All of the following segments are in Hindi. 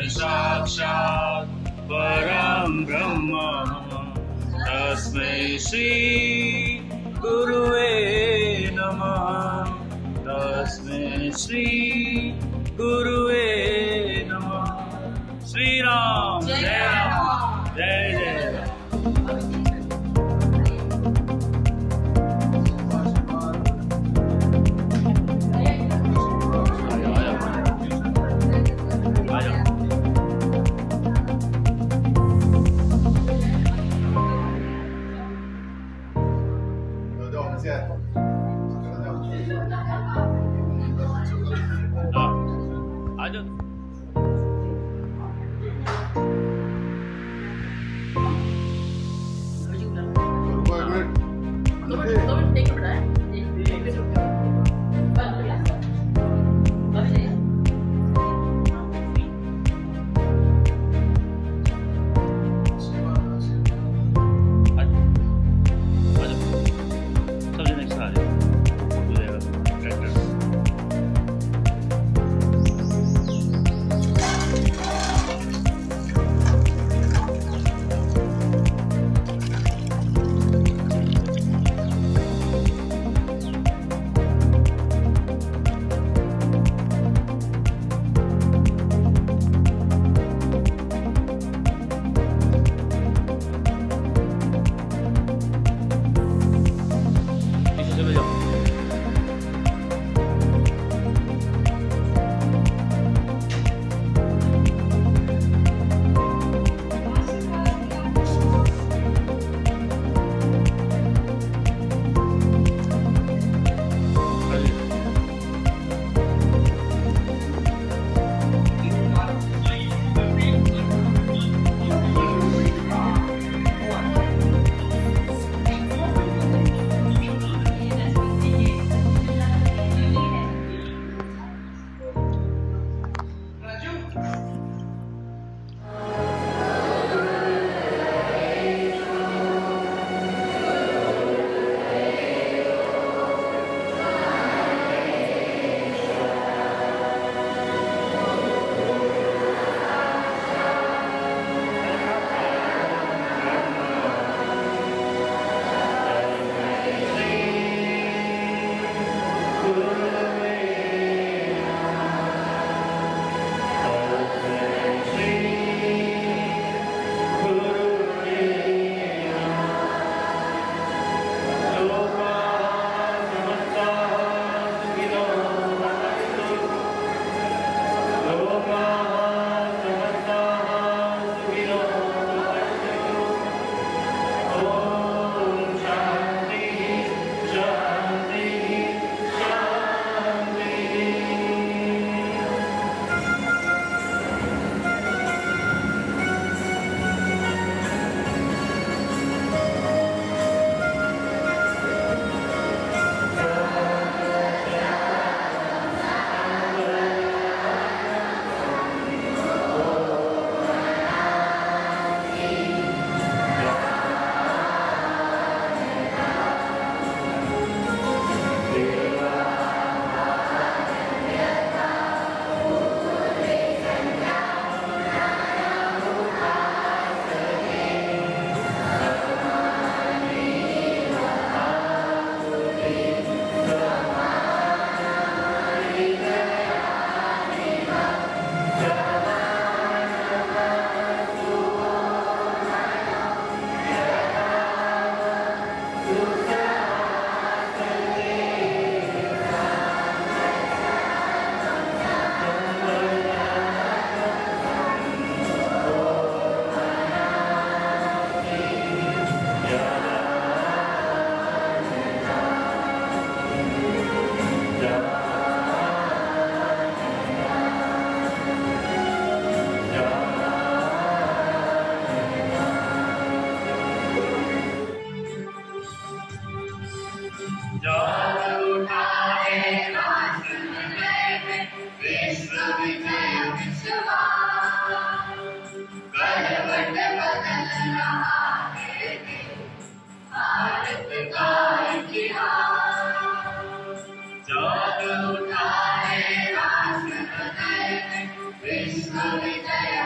साक्षात् परं ब्रह्म तस्मै श्री गुरुवे नमः। तस्मै श्री गुरुवे नमः। श्री राम जय राम जय जय राम। विश्व विजय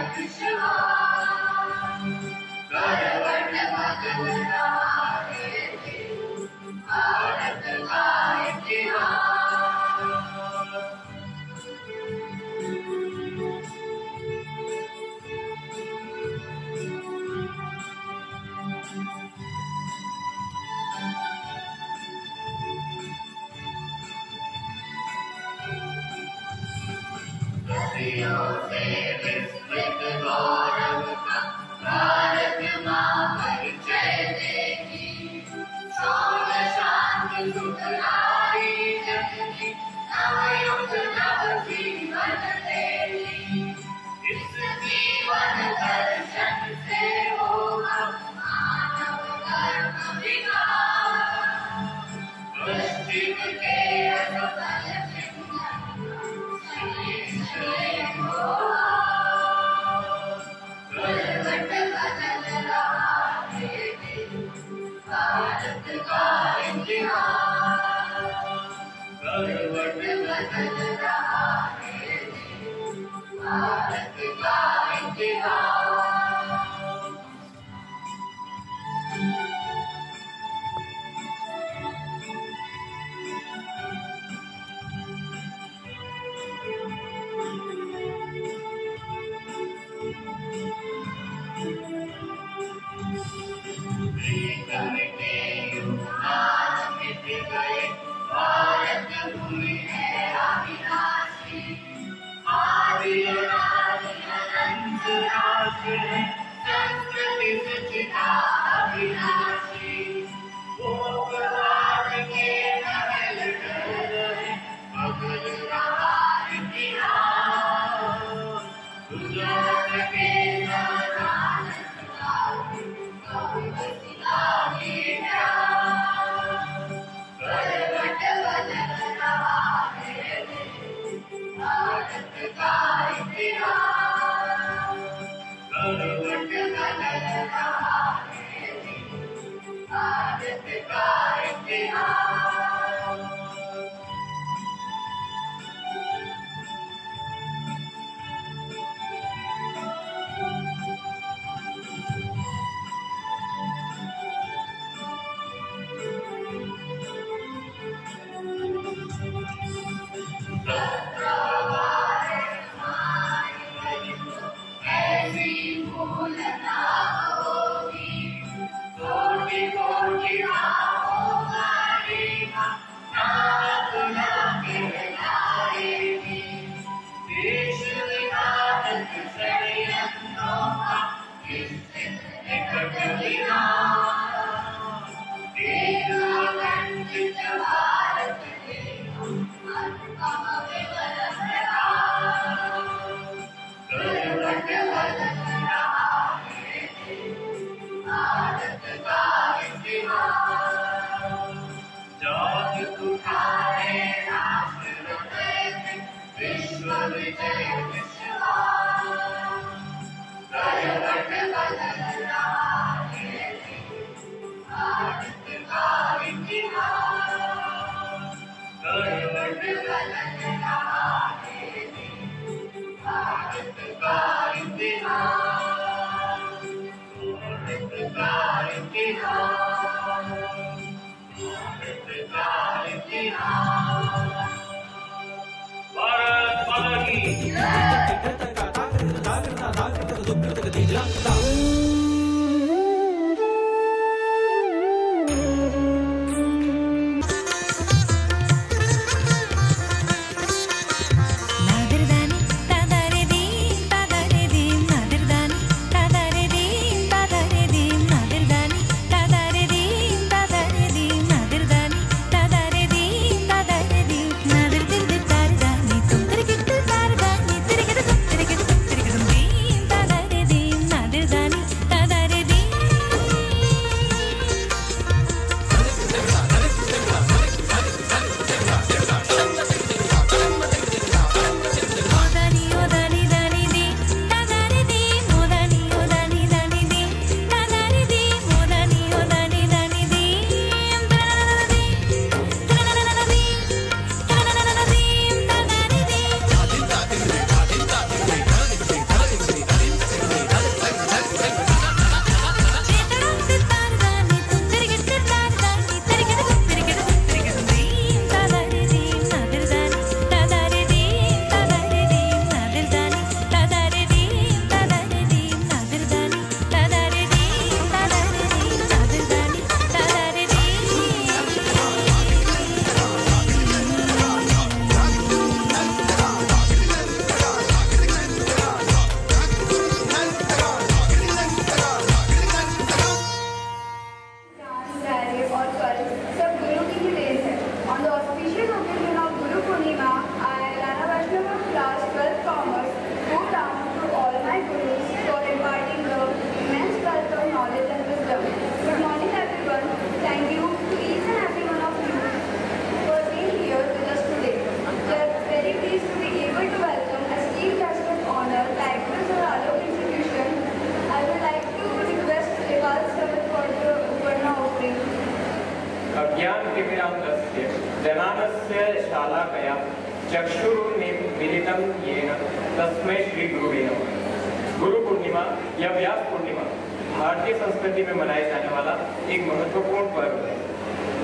चक्षुरुन्मीलितं येन तस्मै श्री गुरुवे नमः। गुरु पूर्णिमा या व्यास पूर्णिमा भारतीय संस्कृति में मनाया जाने वाला एक महत्वपूर्ण पर्व है।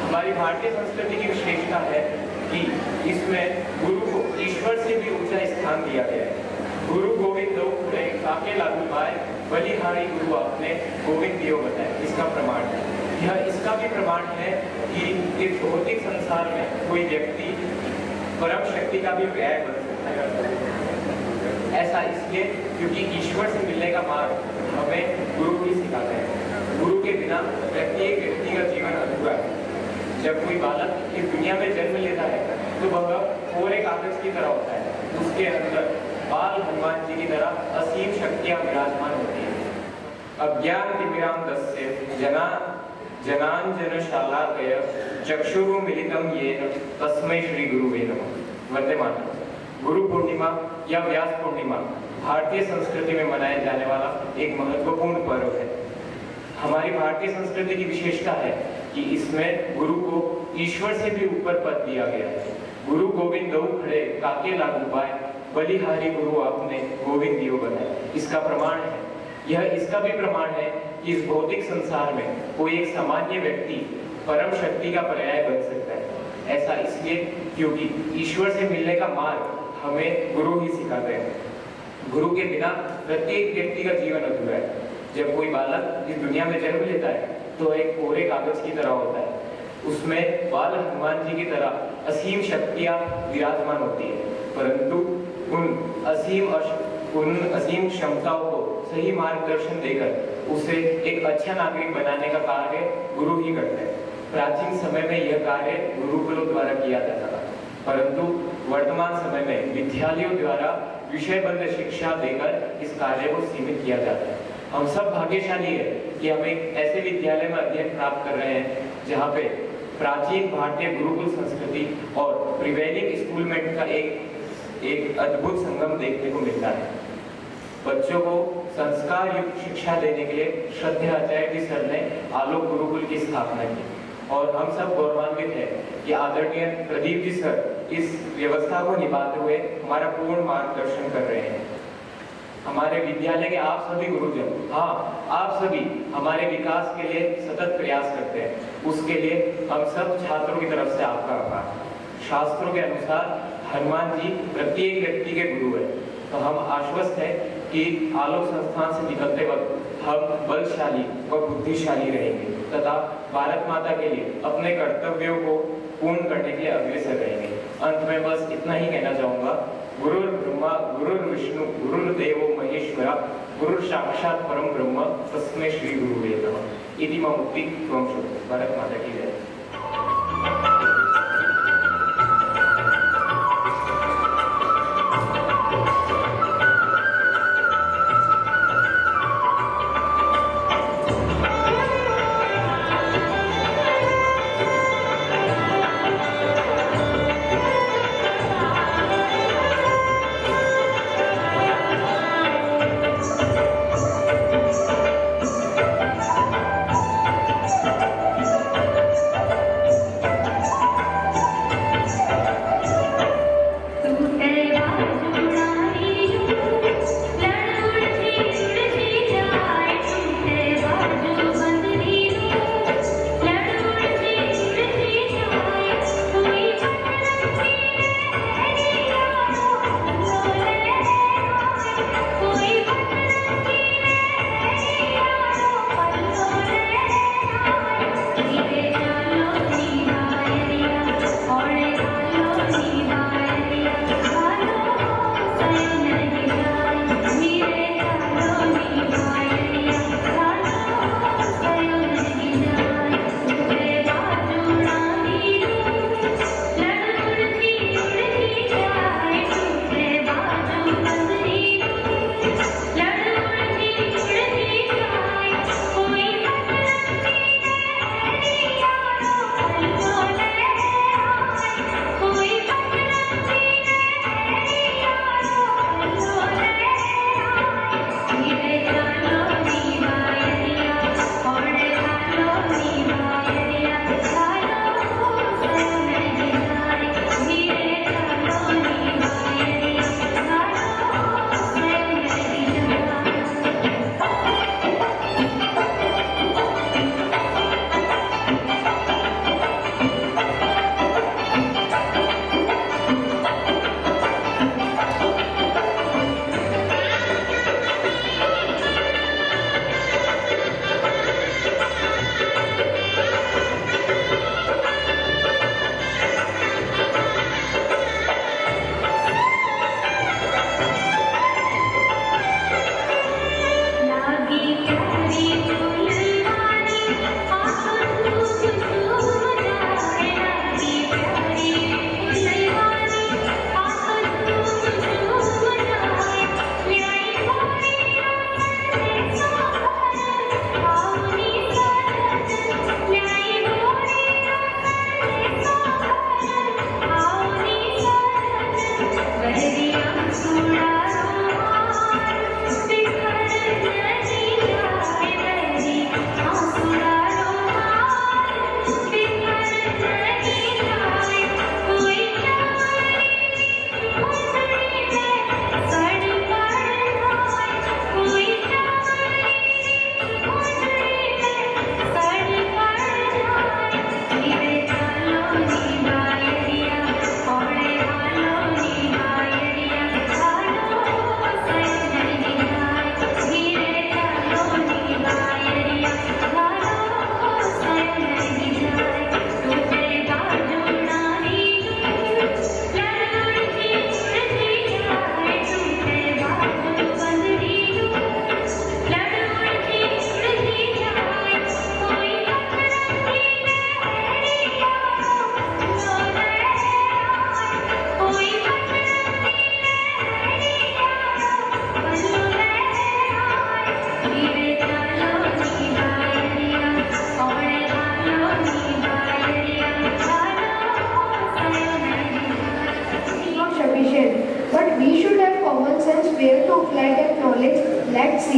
हमारी भारतीय संस्कृति की विशेषता है कि इसमें गुरु को ईश्वर से भी ऊंचा स्थान दिया गया है। गुरु गोविंद दो खुले काके लागू पाए, बलिहारी गुरु आपने गोविंद दियो बताए, इसका प्रमाण है। यह इसका भी प्रमाण है कि इस भौतिक संसार में कोई व्यक्ति परम शक्ति का भी पर्याय बन सकता है। ऐसा इसलिए क्योंकि ईश्वर से मिलने का मार्ग हमें गुरु ही सिखाते हैं। गुरु के बिना प्रत्येक व्यक्ति का जीवन अधूरा है। जब कोई बालक इस दुनिया में जन्म लेता है तो वह कोरे कागज की तरह होता है। उसके अंदर बाल हनुमान जी की तरह असीम शक्तियां विराजमान होती हैं। अज्ञान तिमिराम दस्य जनांजन शालाकय चक्षुरुन्मीलितं येन तस्मै श्री गुरुवे नमः। वंदे मातरम। गुरु पूर्णिमा या व्यास पूर्णिमा भारतीय संस्कृति में मनाया जाने वाला एक महत्वपूर्ण पर्व है। हमारी भारतीय संस्कृति की विशेषता है कि इसमें गुरु को ईश्वर से भी ऊपर पद दिया गया है। गुरु गोविंद दो खड़े काके लागू पाए, बलिहारी गुरु आपने गोविंद दियो बनाए, इसका प्रमाण है। यह इसका भी प्रमाण है कि इस भौतिक संसार में कोई एक सामान्य व्यक्ति परम शक्ति का पर्याय बन सकता है। ऐसा इसलिए क्योंकि ईश्वर से मिलने का मार्ग हमें गुरु ही सिखाते हैं। गुरु के बिना प्रत्येक व्यक्ति का जीवन अधूरा है। जब कोई बालक इस दुनिया में जन्म लेता है तो एक कोरे कागज की तरह होता है। उसमें बाल हनुमान जी की तरह असीम शक्तियां विराजमान होती है, परंतु उन असीम क्षमताओं को सही मार्गदर्शन देकर उसे एक अच्छा नागरिक बनाने का कार्य गुरु ही करते हैं। प्राचीन समय में यह कार्य गुरुकुलों द्वारा किया जाता था, परंतु वर्तमान समय में विद्यालयों द्वारा विषयबद्ध शिक्षा देकर इस कार्य को सीमित किया जाता है। हम सब भाग्यशाली है कि हम एक ऐसे विद्यालय में अध्ययन प्राप्त कर रहे हैं जहाँ पे प्राचीन भारतीय गुरुकुल संस्कृति और प्रिवेलिंग स्कूलमेंट का एक अद्भुत संगम देखने को मिलता है। बच्चों को संस्कार युक्त शिक्षा देने के लिए श्रद्धेय आचार्य जी सर ने आलोक गुरुकुल की स्थापना की और हम सब गौरवान्वित हैं कि आदरणीय प्रदीप जी सर इस व्यवस्था को निभाते हुए हमारा पूर्ण मार्गदर्शन कर रहे हैं। हमारे विद्यालय के आप सभी गुरुजन, हाँ आप सभी हमारे विकास के लिए सतत प्रयास करते हैं। उसके लिए हम सब छात्रों की तरफ से आपका आभार। शास्त्रों के अनुसार हनुमान जी प्रत्येक व्यक्ति के गुरु है, तो हम आश्वस्त हैं कि आलोक संस्थान से निकलते वक्त हम बलशाली व बुद्धिशाली रहेंगे तथा भारत माता के लिए अपने कर्तव्यों को पूर्ण करने के लिए अग्रसर रहेंगे। अंत में बस इतना ही कहना चाहूंगा, गुरुर् ब्रह्मा गुरुर्विष्णु गुरुर्देवो महेश्वरा गुरुर् साक्षात् परम ब्रह्म तस्मै श्री गुरुवे नमः। इति मम उक्ति त्वं शृणु। भारत माता की जय।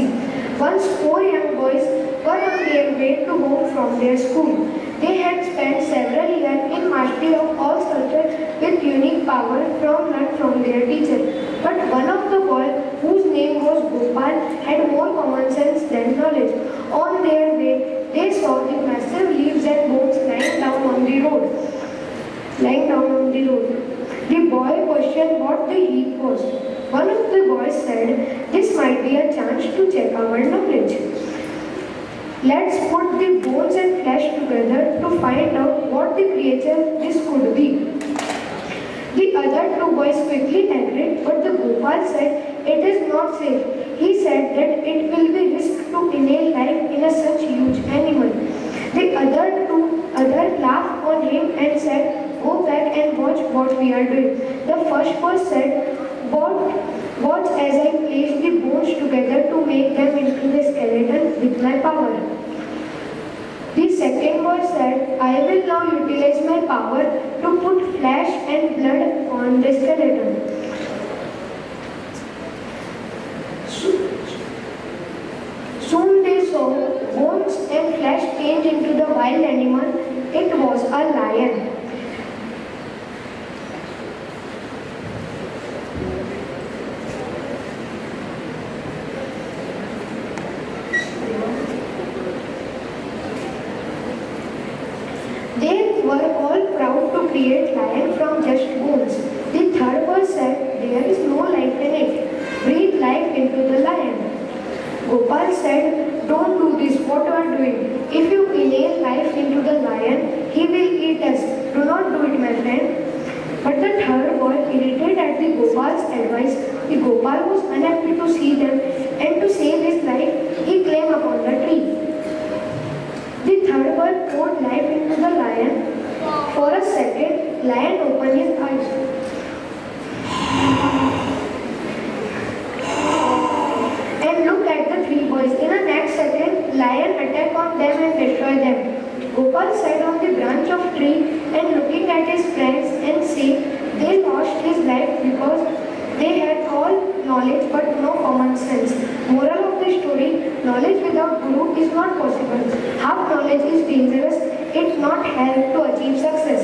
see. Once 4 young boys were on their way to home from their school. They had spent several years in mastery of all sculptures with unique power learned from their teacher. But one of the boys, whose name was Gopal, had more common sense than knowledge. On their way, they saw the massive leaves and bones lying down on the road. The boy questioned what the heap was. One of the boys said, "This might be a chance to check our knowledge. Let's put the bones and flesh together to find out what the creature this could be." The other two boys quickly agreed, but the Gopal said, "It is not safe." He said that it will be risk to inhale life in such huge animal. The other laughed on him and said, "Go back and watch what we are doing." The first boy said, Watch as I place the bones together to make them into the skeleton with my power." The second boy said, "I will now utilize my power to put flesh and blood on the skeleton." Soon they saw bones and flesh change into the wild animal. It was a lion. They were all proud to create lion from just bones. The third boy said, "There is no life in it. Breathe life into the lion." Gopal said, "Don't do this, what you are doing. If you inhale life into the lion, he will eat us. Do not do it, my friend." But the third boy, irritated at the Gopal's advice, the Gopal was unhappy to see them, and to save his life, he climbed upon the tree. The third boy poured life into the lion. For a second, lion opened his eyes and looked at the three boys. In the next second, lion attacked on them and destroyed them. Gopal sat on the branch of tree and looking at his friends and said they lost his life because they had all knowledge but no common sense. Moral of the story, knowledge without guru is not possible. Half knowledge is dangerous. It not help to achieve success.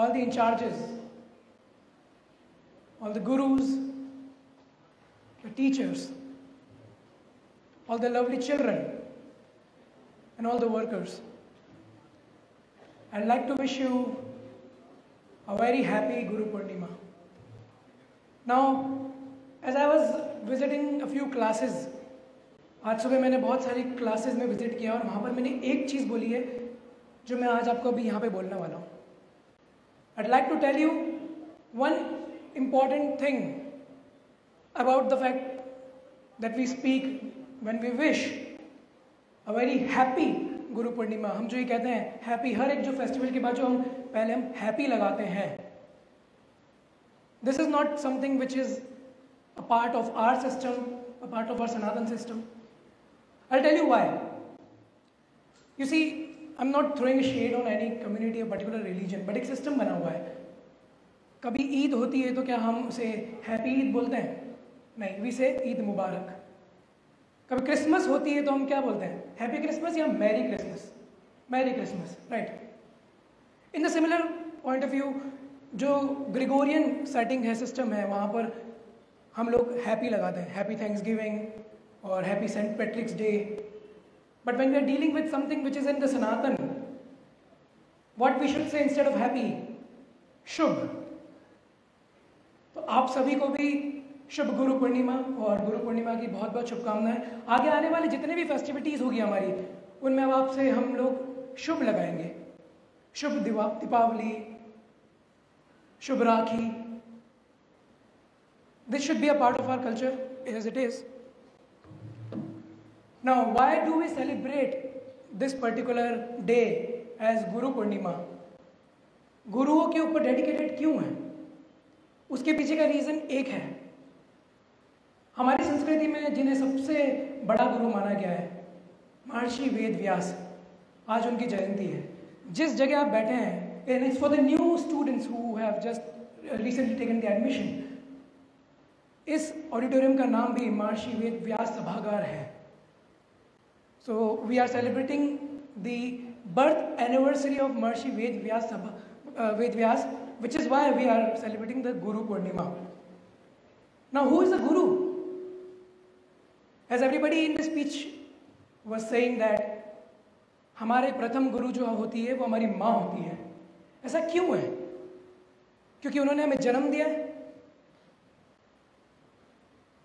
all the in charges, all the gurus, the teachers, all the lovely children, and all the workers. I'd like to wish you a very happy Guru Purnima. Now, as I was visiting a few classes, आज सुबह मैंने बहुत सारी क्लासेस में विजिट किया और वहाँ पर मैंने एक चीज़ बोली है जो मैं आज आपको अभी यहाँ पे बोलने वाला हूँ. I'd like to tell you one important thing about the fact that we speak when we wish a very happy Guru Purnima. हम जो ये कहते हैं हैप्पी, हर एक जो फेस्टिवल के बाद जो हम पहले हम हैप्पी लगाते हैं, this is not something which is a part of our system, a part of our Sanatan system. I tell you why. You see, I am not throwing shade on any community और पर्टिकुलर रिलीजन, बट एक सिस्टम बना हुआ है. कभी ईद होती है तो क्या हम उसे हैप्पी ईद बोलते हैं? नहीं, वी से ईद मुबारक. कभी क्रिसमस होती है तो हम क्या बोलते हैं? हैप्पी क्रिसमस या merry Christmas? Merry Christmas, right. In the similar point of view, जो ग्रेगोरियन सेटिंग है, सिस्टम है, वहाँ पर हम लोग हैप्पी लगाते हैं, हैप्पी थैंक्सगिविंग और happy Saint Patrick's Day. But when we are dealing with something which is in the Sanatan, what we should say instead of happy? शुभ. तो आप सभी को भी शुभ गुरु पूर्णिमा और गुरु पूर्णिमा की बहुत बहुत शुभकामनाएं. आगे आने वाले जितने भी फेस्टिविटीज़ होगी हमारी, उनमें अब आपसे हम लोग शुभ लगाएंगे. शुभ दीपावली, शुभ Rakhi. This should be a part of our culture as it is. Now why do we celebrate this particular day as Guru Purnima? गुरुओं के ऊपर डेडिकेटेड क्यों है? उसके पीछे का रीज़न एक है. हमारी संस्कृति में जिन्हें सबसे बड़ा गुरु माना गया है, महर्षि वेद व्यास, आज उनकी जयंती है. जिस जगह आप बैठे हैं, and it's for the new students who have just recently taken the admission, इस ऑडिटोरियम का नाम भी महर्षि वेद व्यास सभागार है. So we are celebrating the birth anniversary of Maharshi Ved Vyas, which is why we are celebrating the Guru Purnima. Now, who is the Guru? As everybody in the speech was saying that हमारे प्रथम गुरु जो होती है वो हमारी माँ होती है. ऐसा क्यों है? क्योंकि उन्होंने हमें जन्म दिया है.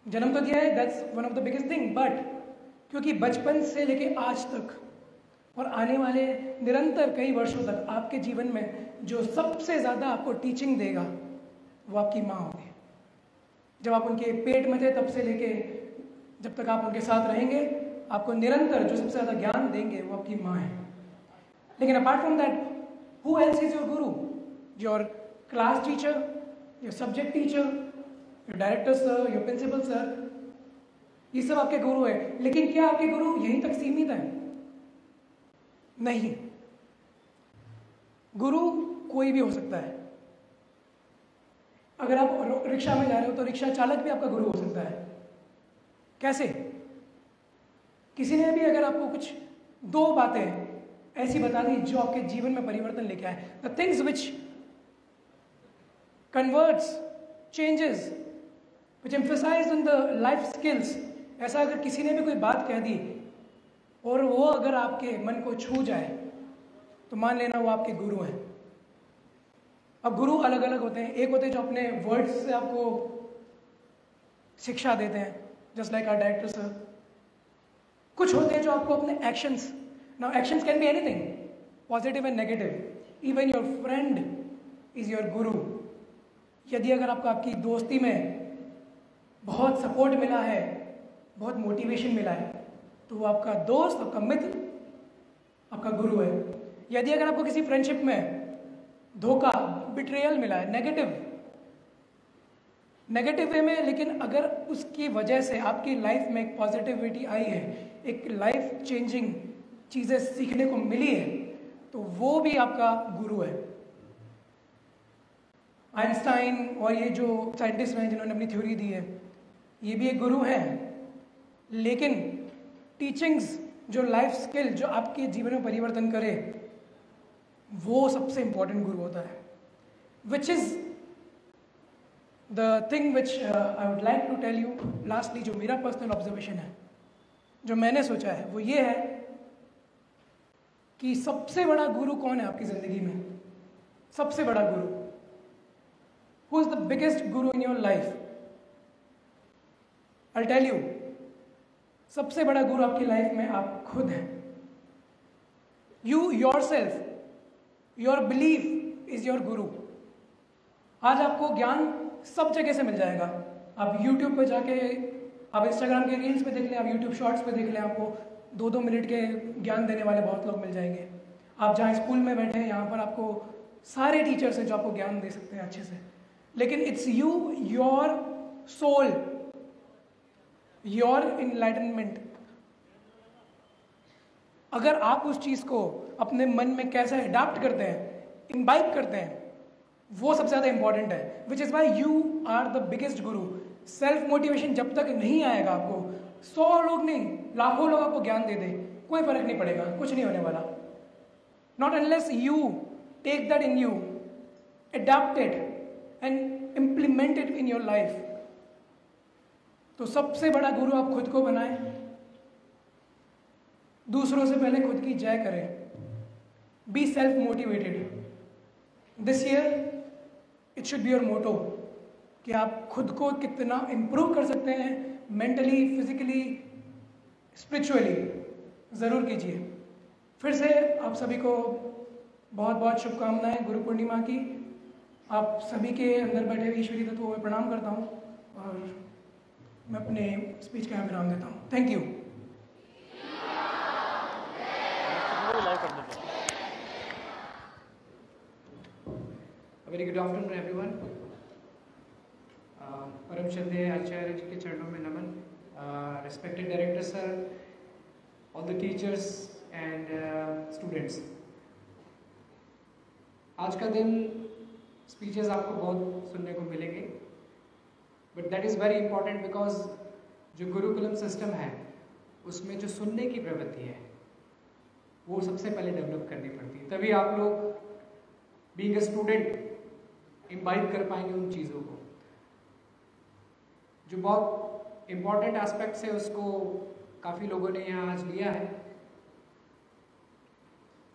जन्म तो दिया है, that's one of the biggest thing, but क्योंकि बचपन से लेके आज तक और आने वाले निरंतर कई वर्षों तक आपके जीवन में जो सबसे ज़्यादा आपको टीचिंग देगा वो आपकी माँ होगी. जब आप उनके पेट में थे तब से लेके जब तक आप उनके साथ रहेंगे, आपको निरंतर जो सबसे ज़्यादा ज्ञान देंगे वो आपकी माँ है. लेकिन apart from that, who else is your guru? Your class teacher, your subject teacher, your director sir, your principal sir, ये सब आपके गुरु है. लेकिन क्या आपके गुरु यहीं तक सीमित हैं? नहीं. गुरु कोई भी हो सकता है. अगर आप रिक्शा में जा रहे हो तो रिक्शा चालक भी आपका गुरु हो सकता है. कैसे? किसी ने भी अगर आपको कुछ दो बातें ऐसी बता दी जो आपके जीवन में परिवर्तन लेके आए, the things which converts, changes, which emphasize on the life skills, ऐसा अगर किसी ने भी कोई बात कह दी और वो अगर आपके मन को छू जाए तो मान लेना वो आपके गुरु हैं. अब गुरु अलग अलग होते हैं. एक होते हैं जो अपने वर्ड्स से आपको शिक्षा देते हैं, just like our director sir. कुछ होते हैं जो आपको अपने actions, now actions can be anything, positive and negative. Even your friend is your guru. यदि अगर आपको आपकी दोस्ती में बहुत सपोर्ट मिला है, बहुत मोटिवेशन मिला है, तो वो आपका दोस्त, आपका मित्र, आपका गुरु है. यदि अगर आपको किसी फ्रेंडशिप में धोखा, बिट्रेयल मिला है, नेगेटिव वे में, लेकिन अगर उसकी वजह से आपकी लाइफ में एक पॉजिटिविटी आई है, एक लाइफ चेंजिंग चीज़ें सीखने को मिली है, तो वो भी आपका गुरु है. आइंस्टाइन और ये जो साइंटिस्ट हैं जिन्होंने अपनी थ्योरी दी है, ये भी एक गुरु हैं. लेकिन टीचिंग्स, जो लाइफ स्किल जो आपके जीवन में परिवर्तन करे, वो सबसे इम्पोर्टेंट गुरु होता है. which is the thing which I would like to tell you lastly, जो मेरा पर्सनल ऑब्जर्वेशन है, जो मैंने सोचा है, वो ये है कि सबसे बड़ा गुरु कौन है आपकी ज़िंदगी में? सबसे बड़ा गुरु, who is the biggest Guru in your life? I'll tell you, सबसे बड़ा गुरु आपकी लाइफ में आप खुद हैं. You yourself, your belief is your guru. आज आपको ज्ञान सब जगह से मिल जाएगा. आप YouTube पे जाके, आप Instagram के रील्स पे देख लें, आप YouTube शॉर्ट्स पे देख लें, आपको 2-2 मिनट के ज्ञान देने वाले बहुत लोग मिल जाएंगे. आप जहाँ स्कूल में बैठे हैं, यहाँ पर आपको सारे टीचर्स हैं जो आपको ज्ञान दे सकते हैं अच्छे से. लेकिन it's you, your soul, your enlightenment. अगर आप उस चीज़ को अपने मन में कैसे अडाप्ट करते हैं, इम्बाइब करते हैं, वो सबसे ज़्यादा इंपॉर्टेंट है. Which is why you are the biggest guru. Self motivation जब तक नहीं आएगा आपको, 100 लोग नहीं, लाखों लोग आपको ज्ञान दे दे, कोई फर्क नहीं पड़ेगा, कुछ नहीं होने वाला. Not unless you take that in you, adopt it and implement it in your life. तो सबसे बड़ा गुरु आप खुद को बनाएं. दूसरों से पहले खुद की जय करें. Be self motivated. This year it should be your motto कि आप खुद को कितना इम्प्रूव कर सकते हैं, मेंटली, फिजिकली, स्पिरिचुअली. ज़रूर कीजिए. फिर से आप सभी को बहुत बहुत शुभकामनाएं गुरु पूर्णिमा की. आप सभी के अंदर बैठे हुए ईश्वरीय तत्वों में प्रणाम करता हूँ और मैं अपने स्पीच का विराम देता हूँ. Thank you. Very good afternoon everyone. परम श्रद्धेय आचार्य जी के चरणों में नमन. Respected director sir, all the teachers and students. आज का दिन स्पीचेस आपको बहुत सुनने को मिलेंगे, but that is very important because जो गुरुकुलम सिस्टम है उसमें जो सुनने की प्रवृत्ति है वो सबसे पहले डेवलप करनी पड़ती है. तभी आप लोग बीइंग अ स्टूडेंट इम्बाइब कर पाएंगे उन चीज़ों को. जो बहुत इम्पॉर्टेंट एस्पेक्ट्स है उसको काफ़ी लोगों ने यहाँ आज लिया है.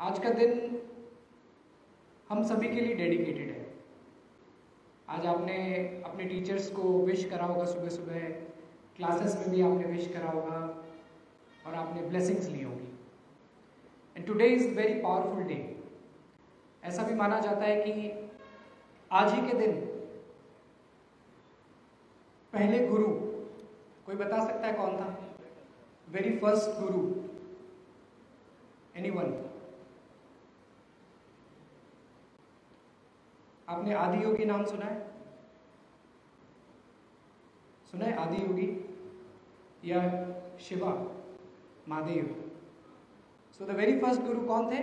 आज का दिन हम सभी के लिए डेडिकेटेड है. आज आपने अपने टीचर्स को विश करा होगा, सुबह सुबह क्लासेस में भी आपने विश करा होगा और आपने ब्लेसिंग्स ली होगी. And today is very powerful day. ऐसा भी माना जाता है कि आज ही के दिन पहले गुरु, कोई बता सकता है कौन था? वेरी फर्स्ट गुरु, एनीवन? आपने आदि योगी नाम सुना है? सुना है आदि योगी या Shiva, Mahadev? So the very first गुरु कौन थे?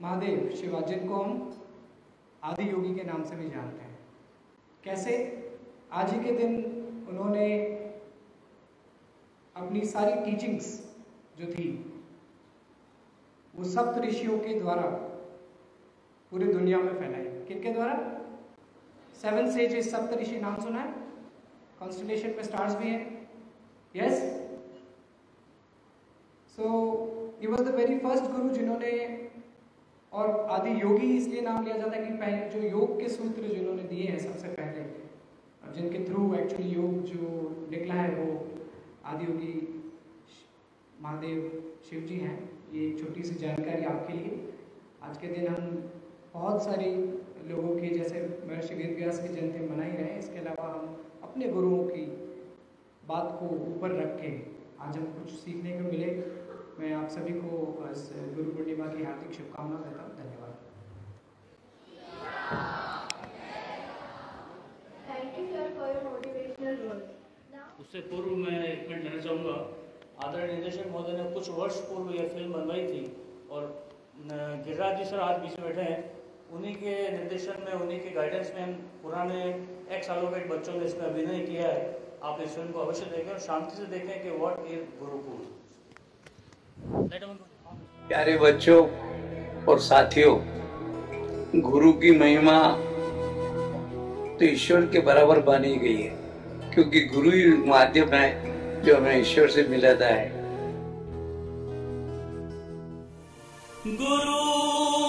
महादेव, शिवा, जिनको हम आदि योगी के नाम से भी जानते हैं. कैसे? आज ही के दिन उन्होंने अपनी सारी टीचिंग्स जो थी वो सप्त ऋषियों के द्वारा पूरी दुनिया में फैलाई. किनके द्वारा? 7 सेजेस. सप्त ऋषि नाम सुना है? कॉन्स्टलेशन में स्टार्स भी हैं. Yes. So he was the very first गुरु जिन्होंने, और आदि योगी इसलिए नाम लिया जाता है कि पहले जो योग के सूत्र जिन्होंने दिए हैं सबसे पहले, जिनके थ्रू एक्चुअली योग जो निकला है वो आदि योगी महादेव शिव जी हैं. ये एक छोटी सी जानकारी आपके लिए. आज के दिन हम बहुत सारी लोगों की, जैसे महर्षि वेद व्यास की जयंती मना ही रहे हैं, इसके अलावा हम अपने गुरुओं की बात को ऊपर रख के आज हम कुछ सीखने को मिले. मैं आप सभी को इस गुरु पूर्णिमा की हार्दिक शुभकामना देता हूँ. धन्यवाद. Thank you sir for your motivational words. उससे पूर्व मैं एक मिनट लेना चाहूँगा. आदरणीय निदेशक महोदय ने कुछ वर्ष पूर्व यह फिल्म बनवाई थी और गिरिराज जी सर आज बीच में बैठे हैं. उन्हीं के निर्देशन में, उन्हीं के गाइडेंस में हम पुराने एक्स एलोकेट बच्चों ने इसमें अभिनय किया है. आप इस फिल्म को अवश्य देखें और शांति से देखें कि व्हाट इज गुरुकुल. प्यारे बच्चों और साथियों, गुरु की महिमा तो ईश्वर के बराबर मानी गई है, क्योंकि गुरु ही माध्यम है जो हमें ईश्वर से मिलाता है। गुरुर्विष्णु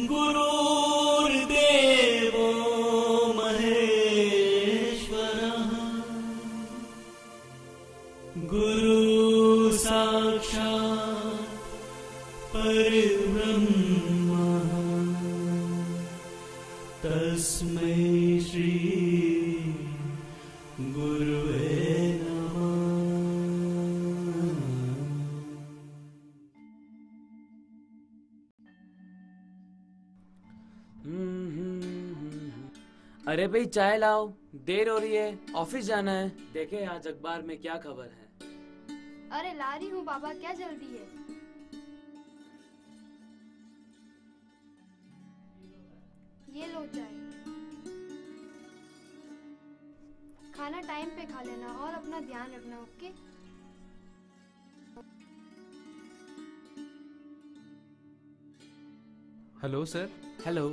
गुरुर्देवो महेश्वरः गुरु साक्षात् परब्रह्म तस्मै श्री गुरुवे अरे भाई चाय लाओ, देर हो रही है, ऑफिस जाना है। देखे आज अखबार में क्या खबर है। अरे ला रही हूँ बाबा, क्या जल्दी है। ये लो चाय। खाना टाइम पे खा लेना और अपना ध्यान रखना, okay. Hello sir. Hello,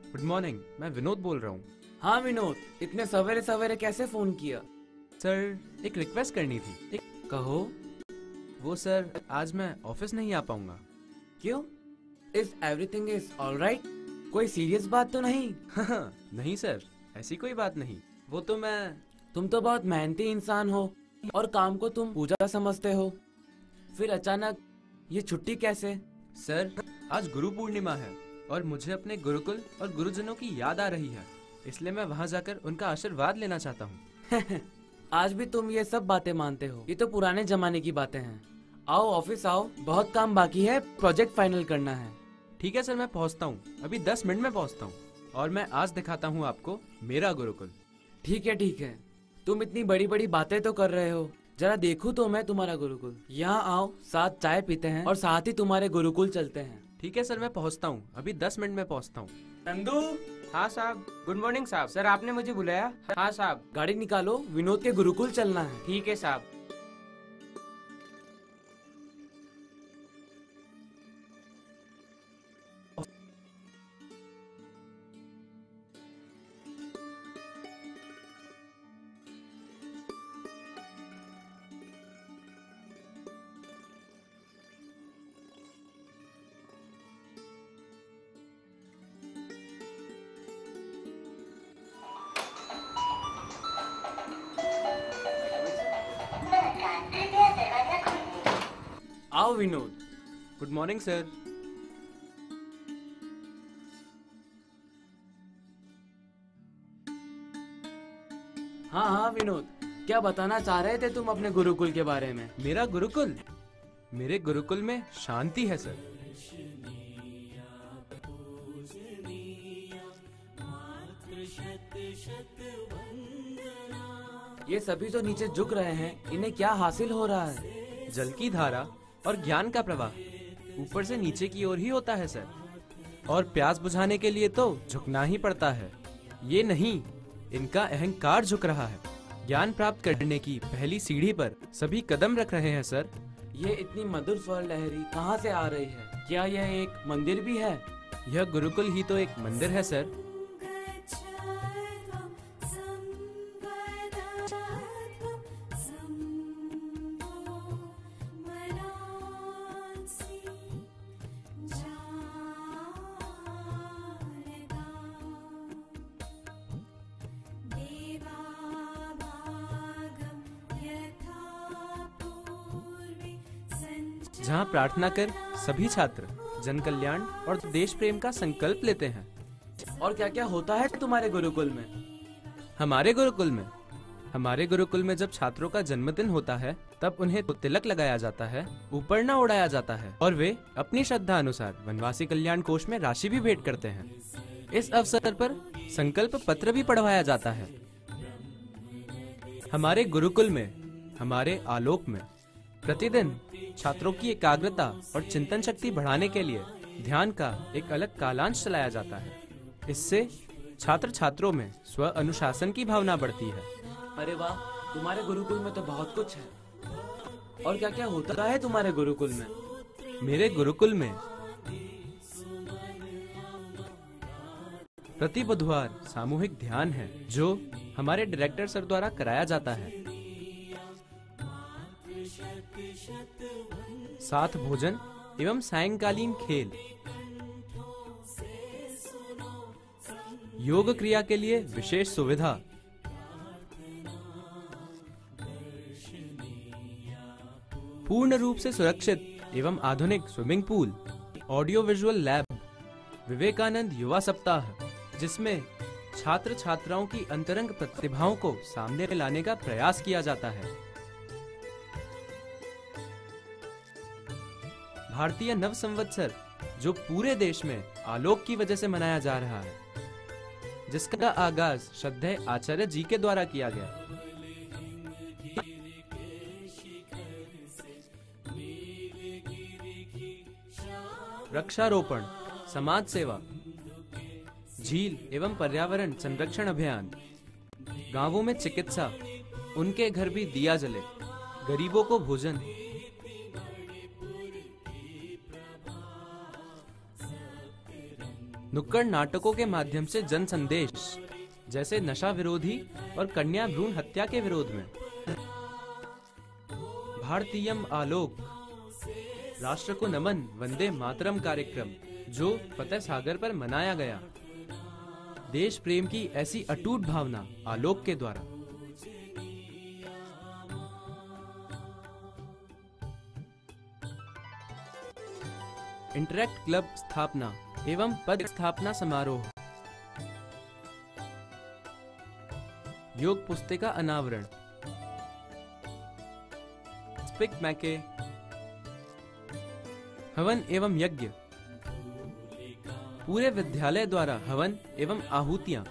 good morning, मैं विनोद बोल रहा हूँ। हाँ विनोद, इतने सवेरे सवेरे कैसे फोन किया? सर एक रिक्वेस्ट करनी थी। कहो। वो सर आज मैं ऑफिस नहीं आ पाऊंगा। क्यों? Is everything is alright? कोई सीरियस बात तो नहीं? नहीं सर, ऐसी कोई बात नहीं। वो तो तुम तो बहुत मेहनती इंसान हो और काम को तुम पूजा समझते हो, फिर अचानक ये छुट्टी कैसे? सर आज गुरु पूर्णिमा है और मुझे अपने गुरुकुल और गुरुजनों की याद आ रही है, इसलिए मैं वहाँ जाकर उनका आशीर्वाद लेना चाहता हूँ। आज भी तुम ये सब बातें मानते हो? ये तो पुराने जमाने की बातें हैं। आओ ऑफिस आओ, बहुत काम बाकी है, प्रोजेक्ट फाइनल करना है। ठीक है सर, मैं पहुँचता हूँ, अभी 10 मिनट में पहुँचता हूँ और मैं आज दिखाता हूँ आपको मेरा गुरुकुल। ठीक है ठीक है, तुम इतनी बड़ी बड़ी बातें तो कर रहे हो, जरा देखूं तो मैं तुम्हारा गुरुकुल। यहाँ आओ, साथ चाय पीते हैं और साथ ही तुम्हारे गुरुकुल चलते हैं। ठीक है सर, मैं पहुँचता हूँ, अभी 10 मिनट में पहुँचता हूँ। नंदू। हाँ साहब। गुड मॉर्निंग साहब। सर आपने मुझे बुलाया? हाँ साहब। गाड़ी निकालो, विनोद के गुरुकुल चलना है। ठीक है साहब। आओ विनोद। Good morning sir. हाँ हाँ विनोद, क्या बताना चाह रहे थे तुम अपने गुरुकुल के बारे में? मेरा गुरुकुल? मेरे गुरुकुल में शांति है सर। ये सभी जो नीचे झुक रहे हैं, इन्हें क्या हासिल हो रहा है? जल की धारा और ज्ञान का प्रवाह ऊपर से नीचे की ओर ही होता है सर, और प्यास बुझाने के लिए तो झुकना ही पड़ता है। ये नहीं, इनका अहंकार झुक रहा है। ज्ञान प्राप्त करने की पहली सीढ़ी पर सभी कदम रख रहे हैं सर। ये इतनी मधुर स्वर लहरी कहाँ से आ रही है? क्या यह एक मंदिर भी है? यह गुरुकुल ही तो एक मंदिर है सर। जहाँ प्रार्थना कर सभी छात्र जन कल्याण और देश प्रेम का संकल्प लेते हैं। और क्या क्या होता है तुम्हारे गुरुकुल में? हमारे गुरुकुल में जब छात्रों का जन्मदिन होता है तब उन्हें तिलक लगाया जाता है, ऊपर न उड़ाया जाता है और वे अपनी श्रद्धा अनुसार वनवासी कल्याण कोष में राशि भी भेंट करते हैं। इस अवसर पर संकल्प पत्र भी पढ़वाया जाता है। हमारे गुरुकुल में, हमारे आलोक में प्रतिदिन छात्रों की एकाग्रता और चिंतन शक्ति बढ़ाने के लिए ध्यान का एक अलग कालांश चलाया जाता है। इससे छात्र छात्रों में स्व अनुशासन की भावना बढ़ती है। अरे वाह, तुम्हारे गुरुकुल में तो बहुत कुछ है। और क्या क्या होता है तुम्हारे गुरुकुल में? मेरे गुरुकुल में प्रति बुधवार सामूहिक ध्यान है जो हमारे डायरेक्टर सर द्वारा कराया जाता है। साथ भोजन एवं सायंकालीन खेल। योग क्रिया के लिए विशेष सुविधा। पूर्ण रूप से सुरक्षित एवं आधुनिक swimming pool, audio visual lab, Vivekananda युवा सप्ताह जिसमें छात्र छात्राओं की अंतरंग प्रतिभाओं को सामने लाने का प्रयास किया जाता है। भारतीय नव संवत्सर जो पूरे देश में आलोक की वजह से मनाया जा रहा है, जिसका आगाज श्रद्धेय आचार्य जी के द्वारा किया गया। वृक्षारोपण, समाज सेवा, झील एवं पर्यावरण संरक्षण अभियान, गांवों में चिकित्सा, उनके घर भी दिया जले, गरीबों को भोजन, नुक्कड़ नाटकों के माध्यम से जन संदेश जैसे नशा विरोधी और कन्या भ्रूण हत्या के विरोध में। भारतीयम आलोक, राष्ट्र को नमन वंदे मातरम कार्यक्रम जो फतेह सागर पर मनाया गया। देश प्रेम की ऐसी अटूट भावना आलोक के द्वारा। इंटरैक्ट क्लब स्थापना एवं पद स्थापना समारोह। योग पुस्तिका अनावरण। स्पिक मैके। हवन एवं यज्ञ। पूरे विद्यालय द्वारा हवन एवं आहुतियां।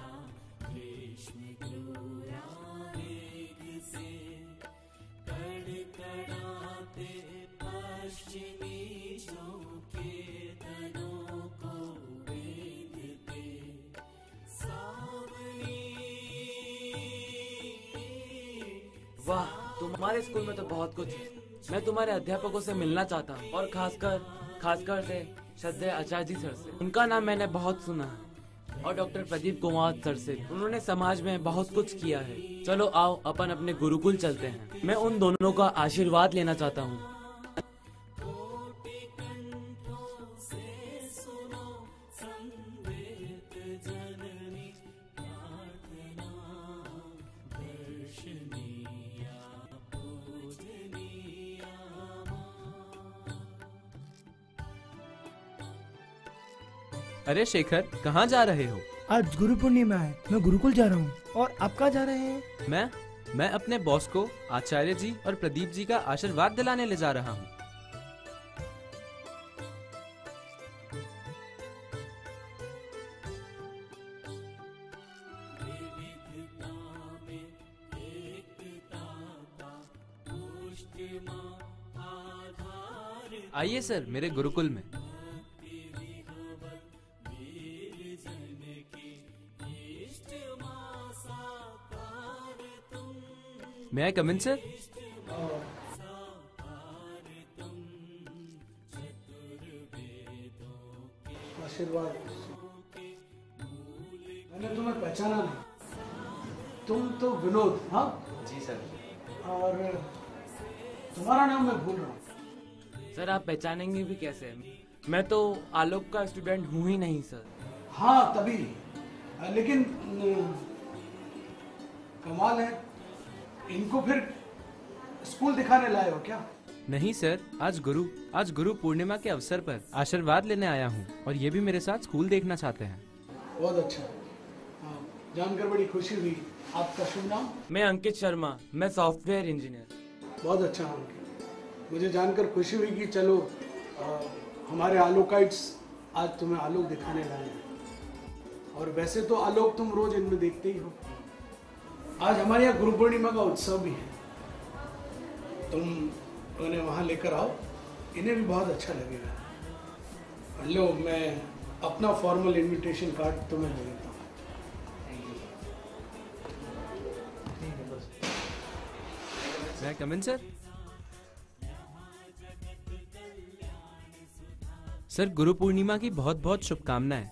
वाह, तुम्हारे स्कूल में तो बहुत कुछ है। मैं तुम्हारे अध्यापकों से मिलना चाहता हूँ और खासकर से श्रद्धेय आचार्य जी सर से। उनका नाम मैंने बहुत सुना है और डॉक्टर प्रदीप कुमार सर से। उन्होंने समाज में बहुत कुछ किया है। चलो आओ अपन अपने गुरुकुल चलते हैं। मैं उन दोनों का आशीर्वाद लेना चाहता हूँ। अरे शेखर, कहाँ जा रहे हो? आज गुरु पूर्णिमा है, मैं गुरुकुल जा रहा हूँ। और आप कहाँ जा रहे हैं? मैं अपने बॉस को आचार्य जी और प्रदीप जी का आशीर्वाद दिलाने ले जा रहा हूँ। आइए सर मेरे गुरुकुल में। May I come in, sir? आशीर्वाद। मैंने तुम्हें पहचाना नहीं। तुम तो विनोद? हाँ जी सर। और तुम्हारा नाम मैं भूल रहा हूँ। सर आप पहचानेंगे भी कैसे? मैं तो आलोक का स्टूडेंट हूँ ही नहीं सर। हाँ तभी, लेकिन कमाल है, इनको फिर स्कूल दिखाने लाए हो क्या? नहीं सर, आज गुरु पूर्णिमा के अवसर पर आशीर्वाद लेने आया हूँ और ये भी मेरे साथ स्कूल देखना चाहते हैं। बहुत अच्छा, जानकर बड़ी खुशी हुई। आपका शुभ नाम? मैं अंकित शर्मा, मैं सॉफ्टवेयर इंजीनियर। बहुत अच्छा अंकित, मुझे जानकर खुशी हुई कि चलो हमारे आलोकाइट्स आज तुम्हें आलोक दिखाने लाए हैं। और वैसे तो आलोक तुम रोज इनमें देखते ही हो। आज हमारे यहाँ गुरु पूर्णिमा का उत्सव भी है, तुम उन्हें वहाँ लेकर आओ, इन्हें भी बहुत अच्छा लगेगा। लो, मैं अपना फॉर्मल इनविटेशन कार्ड तुम्हें दे देता हूँ। मैं कम इन सर? सर गुरु पूर्णिमा की बहुत बहुत शुभकामनाएं।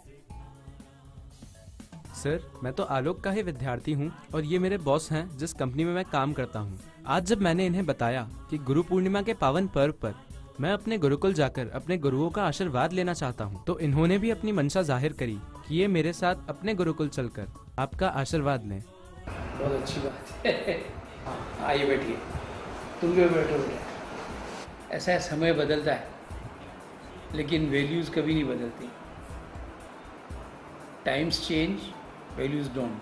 सर, मैं तो आलोक का ही विद्यार्थी हूँ और ये मेरे बॉस हैं जिस कंपनी में मैं काम करता हूँ। आज जब मैंने इन्हें बताया कि गुरु पूर्णिमा के पावन पर्व पर मैं अपने गुरुकुल जाकर अपने गुरुओं का आशीर्वाद लेना चाहता हूँ, तो इन्होंने भी अपनी मंशा जाहिर करी कि ये मेरे साथ अपने गुरुकुल चलकर आपका आशीर्वाद लें। बहुत अच्छी बात है। आइए बैठिए, तुम भी बैठो। ऐसा है, समय बदलता है लेकिन वैल्यूज़ कभी नहीं बदलती। Times change, values don't.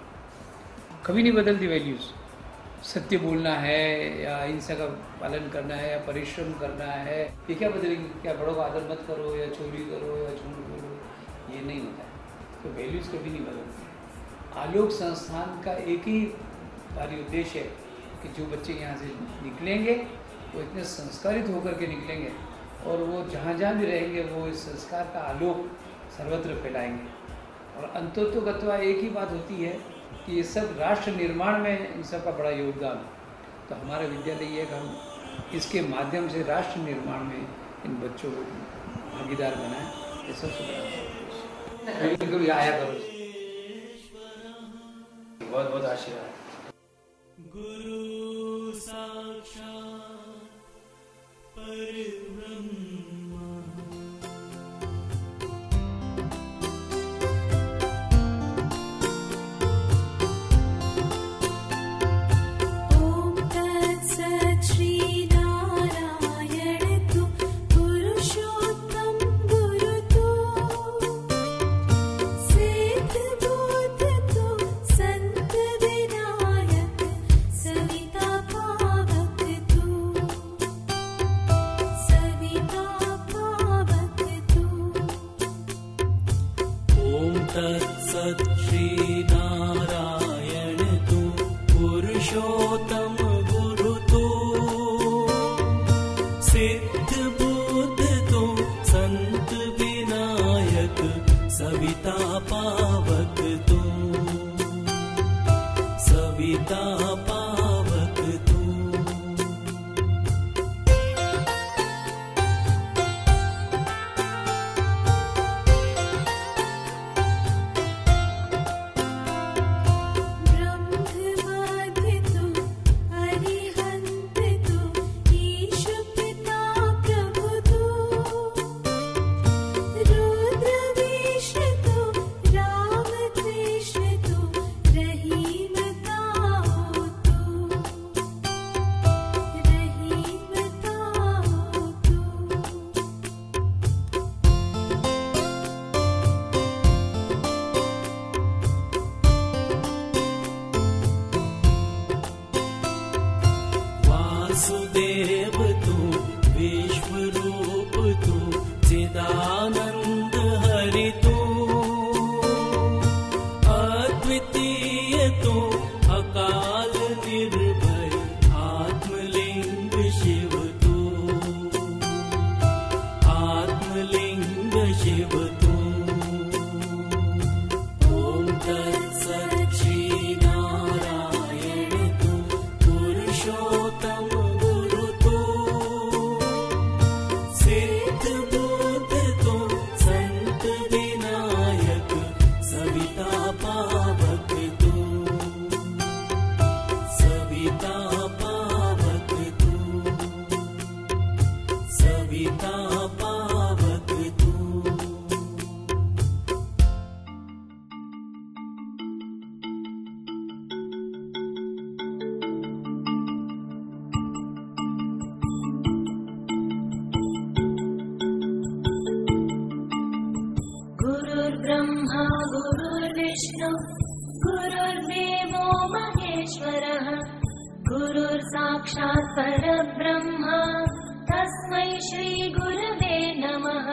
कभी नहीं बदलती वैल्यूज़। सत्य बोलना है या अहिंसा का पालन करना है या परिश्रम करना है, ये क्या बदलेगी? क्या बड़ों का आदर मत करो या चोरी करो या झूठ बोलो, ये नहीं होता है। तो वैल्यूज़ कभी नहीं बदलती। आलोक संस्थान का एक ही भारी उद्देश्य है कि जो बच्चे यहाँ से निकलेंगे वो इतने संस्कारित होकर के निकलेंगे और वो जहाँ जहाँ भी रहेंगे वो इस संस्कार का आलोक सर्वत्र फैलाएंगे। और अंततोगत्वा एक ही बात होती है कि ये सब राष्ट्र निर्माण में इन सब का बड़ा योगदान है। तो हमारा विद्यालय ये है कि हम इसके माध्यम से राष्ट्र निर्माण में इन बच्चों को भागीदार बनाएं। ये सबसे बड़ा कभी आया करो। बहुत बहुत आशीर्वाद। गुरु साक्षात् परब्रह्म। तत्सत् श्री नारायण तू पुरुषोत्तम गुरु तू सिद्ध बुद्ध तू संत विनायक सविता पावक तू सविता पावक तू। वासुदेव तू विश्वरूप तू चिदानंद हरि तू अद्वितीय तू अकाल निर्भय आत्मलिंग शिव तू आत्मलिंग शिव तू। ओम तत्सत् श्री नारायण तू पुरुषोत्तम सिद्ध बुद्ध तो संत विनायक सविता पावक तू सविता पावक तू सविता पावक तू। गुरुर्ब्रह्मा गुरुर्विष्णु गुरुर्देवो महेश्वरः गुरुर्साक्षात् परब्रह्म तस्मै श्री गुरवे नमः।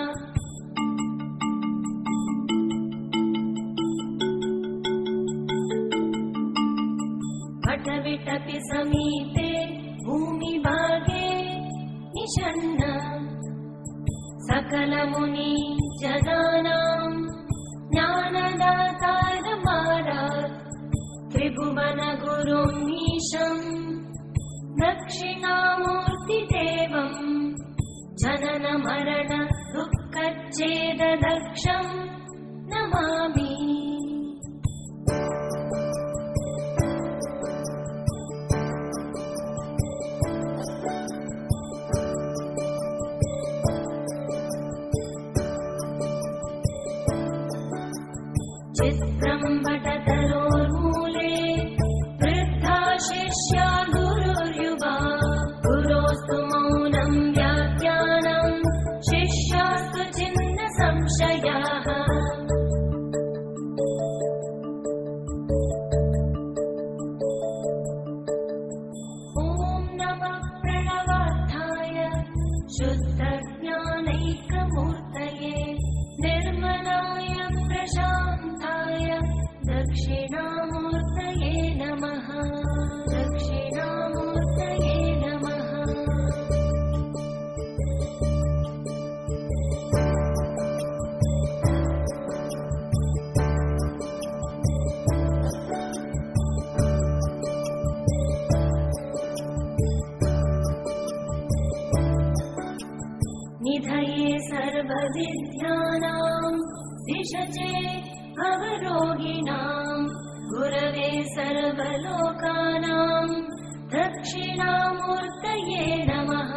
वटविटपि समीपे भूमिभागे निषण्ण सकलमुनि जनानां ज्ञानदातारमारात् त्रिभुवन गुरुमीशं दक्षिणामूर्तिदेवं जनन मरण दुःखच्छेददक्षं नमामि। विस्रम्भटतरोर्मूले वृद्धा शिष्या गुरुर्युवा गुरोस्तु मौनं व्याख्यानं शिष्यास्तु छिन्न संशयाः ॐ नमः प्रणवार्थाय शुद्धज्ञानैकमूर्तये निर्मलाय प्रशान्ताय दक्षिणामूर्तये नमः दक्षिणामूर्तये नमः निधये सर्वविद्यानां दिशचे भवरोगिणां गुरवे सर्वलोकानां दक्षिणामूर्तये नमः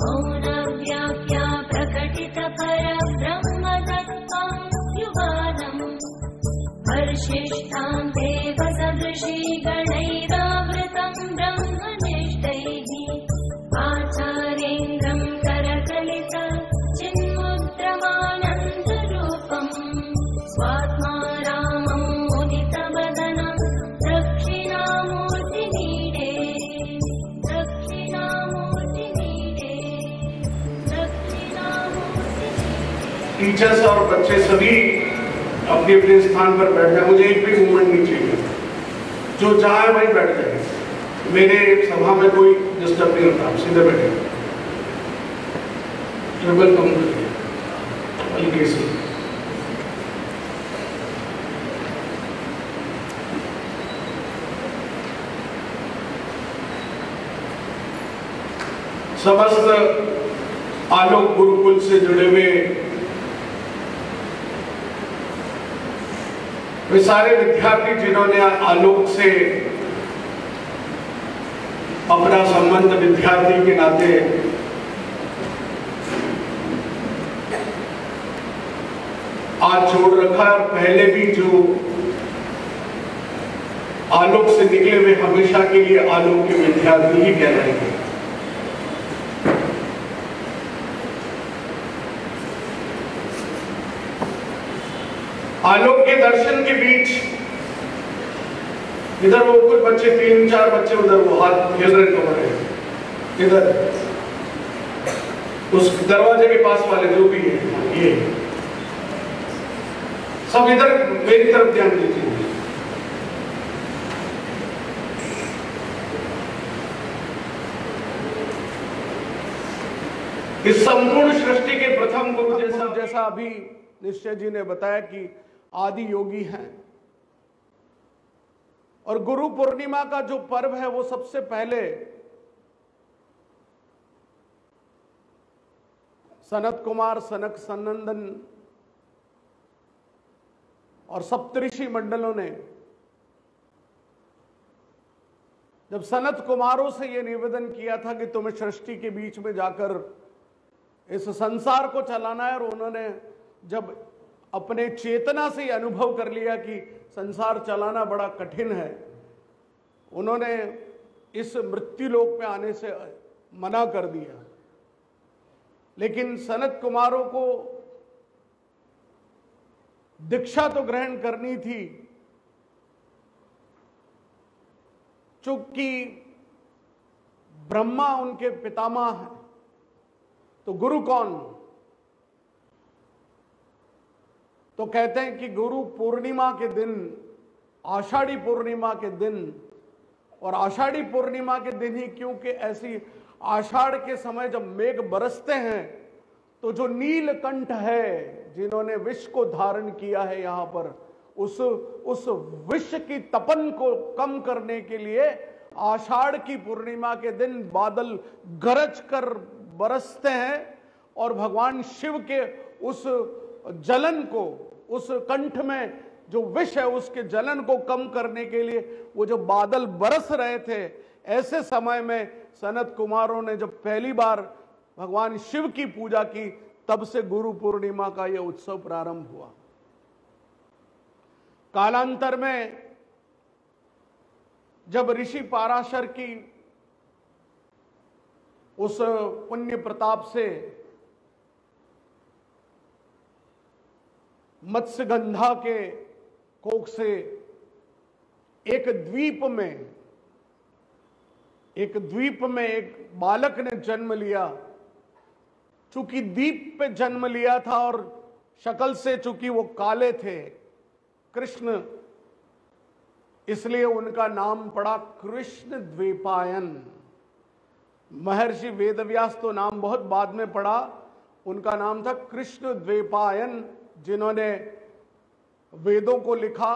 मौनव्याख्या प्रकटितपरब्रह्मतत्त्वं युवानम् वर्षिष्ठां देवसदृशी गणैरावृतं ब्रह्मनिष्ठैः आचार्येन्द्रं करकलित चिन्मुद्रमानन्दरूपम् स्वात्मा रामं मुदितवदनं दक्षिणामूर्तिमीडे दक्षिणामूर्तिमीडे दक्षिणामूर्तिमीडे। टीचर्स और बच्चे सभी अपने अपने स्थान पर बैठ जाए। मुझे एक भी मूवमेंट नहीं चाहिए, जो चाहे वहीं बैठ जाए। मेरे सभा में कोई डिस्टर्ब नहीं होता, आप सीधे बैठे ट्रिबल कम करिए हल्के से। समस्त आलोक गुरुकुल से जुड़े हुए वे सारे विद्यार्थी जिन्होंने आलोक से अपना संबंध विद्यार्थी के नाते आज जोड़ रखा है, पहले भी जो आलोक से निकले हुए हमेशा के लिए आलोक के विद्यार्थी ही कहलाएंगे। आलोक के दर्शन के बीच इधर वो कुछ बच्चे 3-4 बच्चे उधर वो हाथ खेल रहे कमरे इधर उस दरवाजे के पास वाले जो भी है ये सब इधर मेरी तरफ ध्यान दीजिए। इस संपूर्ण सृष्टि के प्रथम गुरु जैसा अभी निश्चय जी ने बताया कि आदि योगी हैं और गुरु पूर्णिमा का जो पर्व है वो सबसे पहले सनत कुमार, सनक सनंदन और सप्तऋषि मंडलों ने जब सनत कुमारों से यह निवेदन किया था कि तुम्हें सृष्टि के बीच में जाकर इस संसार को चलाना है, और उन्होंने जब अपने चेतना से ये अनुभव कर लिया कि संसार चलाना बड़ा कठिन है, उन्होंने इस मृत्यु लोक में आने से मना कर दिया। लेकिन सनत कुमारों को दीक्षा तो ग्रहण करनी थी, चूंकि ब्रह्मा उनके पितामह हैं, तो गुरु कौन? तो कहते हैं कि गुरु पूर्णिमा के दिन, आषाढ़ी पूर्णिमा के दिन, और आषाढ़ी पूर्णिमा के दिन ही क्योंकि ऐसी आषाढ़ के समय जब मेघ बरसते हैं तो जो नीलकंठ है जिन्होंने विष को धारण किया है यहां पर, उस विष की तपन को कम करने के लिए आषाढ़ की पूर्णिमा के दिन बादल गरज कर बरसते हैं और भगवान शिव के उस जलन को, उस कंठ में जो विष है उसके जलन को कम करने के लिए वो जो बादल बरस रहे थे, ऐसे समय में सनत कुमारों ने जब पहली बार भगवान शिव की पूजा की, तब से गुरु पूर्णिमा का यह उत्सव प्रारंभ हुआ। कालांतर में जब ऋषि पाराशर की उस पुण्य प्रताप से मत्स्यगंधा के कोख से एक द्वीप में एक बालक ने जन्म लिया। चूंकि द्वीप पे जन्म लिया था और शक्ल से चूंकि वो काले थे, कृष्ण, इसलिए उनका नाम पड़ा कृष्ण द्वीपायन। महर्षि वेदव्यास तो नाम बहुत बाद में पड़ा, उनका नाम था कृष्ण द्वीपायन, जिन्होंने वेदों को लिखा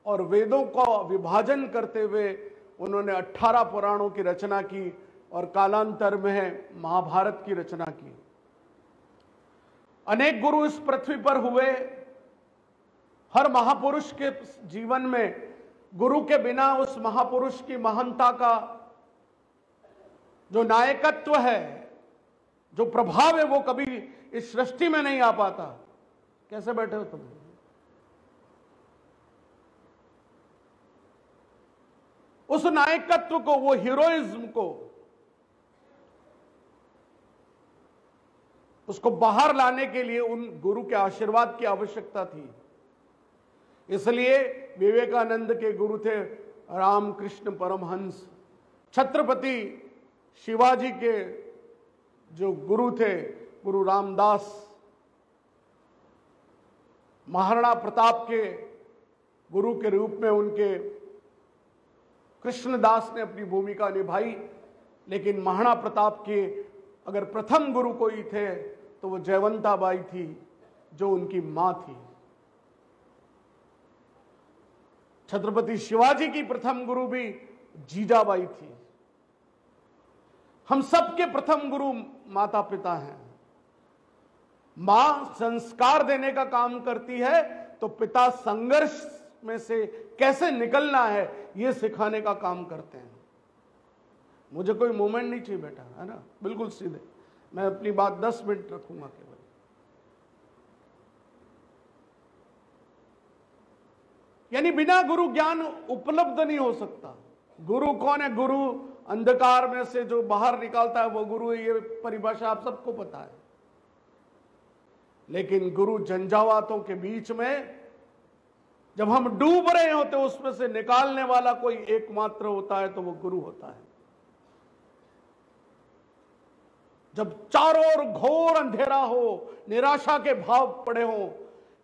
और वेदों का विभाजन करते हुए उन्होंने 18 पुराणों की रचना की और कालांतर में महाभारत की रचना की। अनेक गुरु इस पृथ्वी पर हुए। हर महापुरुष के जीवन में गुरु के बिना उस महापुरुष की महानता का जो नायकत्व है, जो प्रभाव है, वो कभी इस सृष्टि में नहीं आ पाता। कैसे बैठे हो तुम? उस नायकत्व को, वो हीरोइज्म को, उसको बाहर लाने के लिए उन गुरु के आशीर्वाद की आवश्यकता थी। इसलिए विवेकानंद के गुरु थे रामकृष्ण परमहंस। छत्रपति शिवाजी के जो गुरु थे गुरु रामदास। महाराणा प्रताप के गुरु के रूप में उनके कृष्णदास ने अपनी भूमिका निभाई। लेकिन महाराणा प्रताप के अगर प्रथम गुरु कोई थे तो वो जयवंताबाई थी, जो उनकी मां थी। छत्रपति शिवाजी की प्रथम गुरु भी जीजाबाई थी। हम सबके प्रथम गुरु माता पिता हैं। मां संस्कार देने का काम करती है तो पिता संघर्ष में से कैसे निकलना है यह सिखाने का काम करते हैं। मुझे कोई मोमेंट नहीं चाहिए बेटा, है ना, बिल्कुल सीधे। मैं अपनी बात 10 मिनट रखूंगा केवल। यानी बिना गुरु ज्ञान उपलब्ध नहीं हो सकता। गुरु कौन है? गुरु अंधकार में से जो बाहर निकालता है वो गुरु है। ये परिभाषा आप सबको पता है। लेकिन गुरु झंझावातों के बीच में जब हम डूब रहे होते उसमें से निकालने वाला कोई एकमात्र होता है तो वो गुरु होता है। जब चारों ओर घोर अंधेरा हो, निराशा के भाव पड़े हो,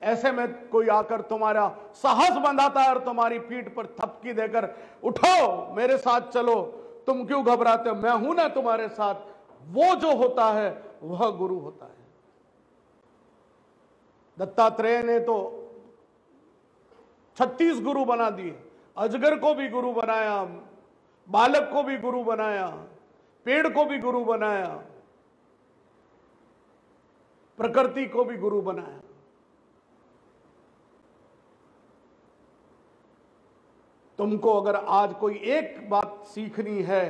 ऐसे में कोई आकर तुम्हारा साहस बंधाता है और तुम्हारी पीठ पर थपकी देकर उठो, मेरे साथ चलो, तुम क्यों घबराते हो, मैं हूं ना तुम्हारे साथ, वो जो होता है वह गुरु होता है। दत्तात्रेय ने तो 36 गुरु बना दिए। अजगर को भी गुरु बनाया, बालक को भी गुरु बनाया, पेड़ को भी गुरु बनाया, प्रकृति को भी गुरु बनाया। तुमको अगर आज कोई एक बात सीखनी है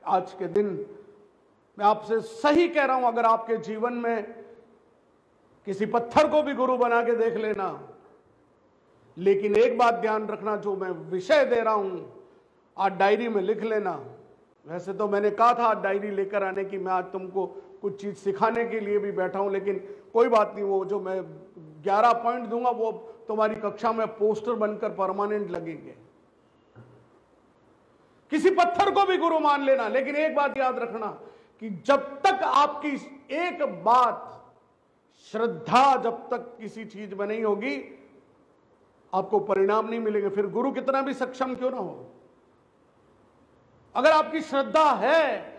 आज के दिन, मैं आपसे सही कह रहा हूं, अगर आपके जीवन में किसी पत्थर को भी गुरु बना के देख लेना, लेकिन एक बात ध्यान रखना, जो मैं विषय दे रहा हूं आज डायरी में लिख लेना। वैसे तो मैंने कहा था डायरी लेकर आने की, मैं आज तुमको कुछ चीज सिखाने के लिए भी बैठा हूं, लेकिन कोई बात नहीं, वो जो मैं 11 पॉइंट दूंगा वो तुम्हारी कक्षा में पोस्टर बनकर परमानेंट लगेंगे। किसी पत्थर को भी गुरु मान लेना, लेकिन एक बात याद रखना कि जब तक आपकी एक बात, श्रद्धा जब तक किसी चीज में नहीं होगी, आपको परिणाम नहीं मिलेंगे। फिर गुरु कितना भी सक्षम क्यों ना हो, अगर आपकी श्रद्धा है,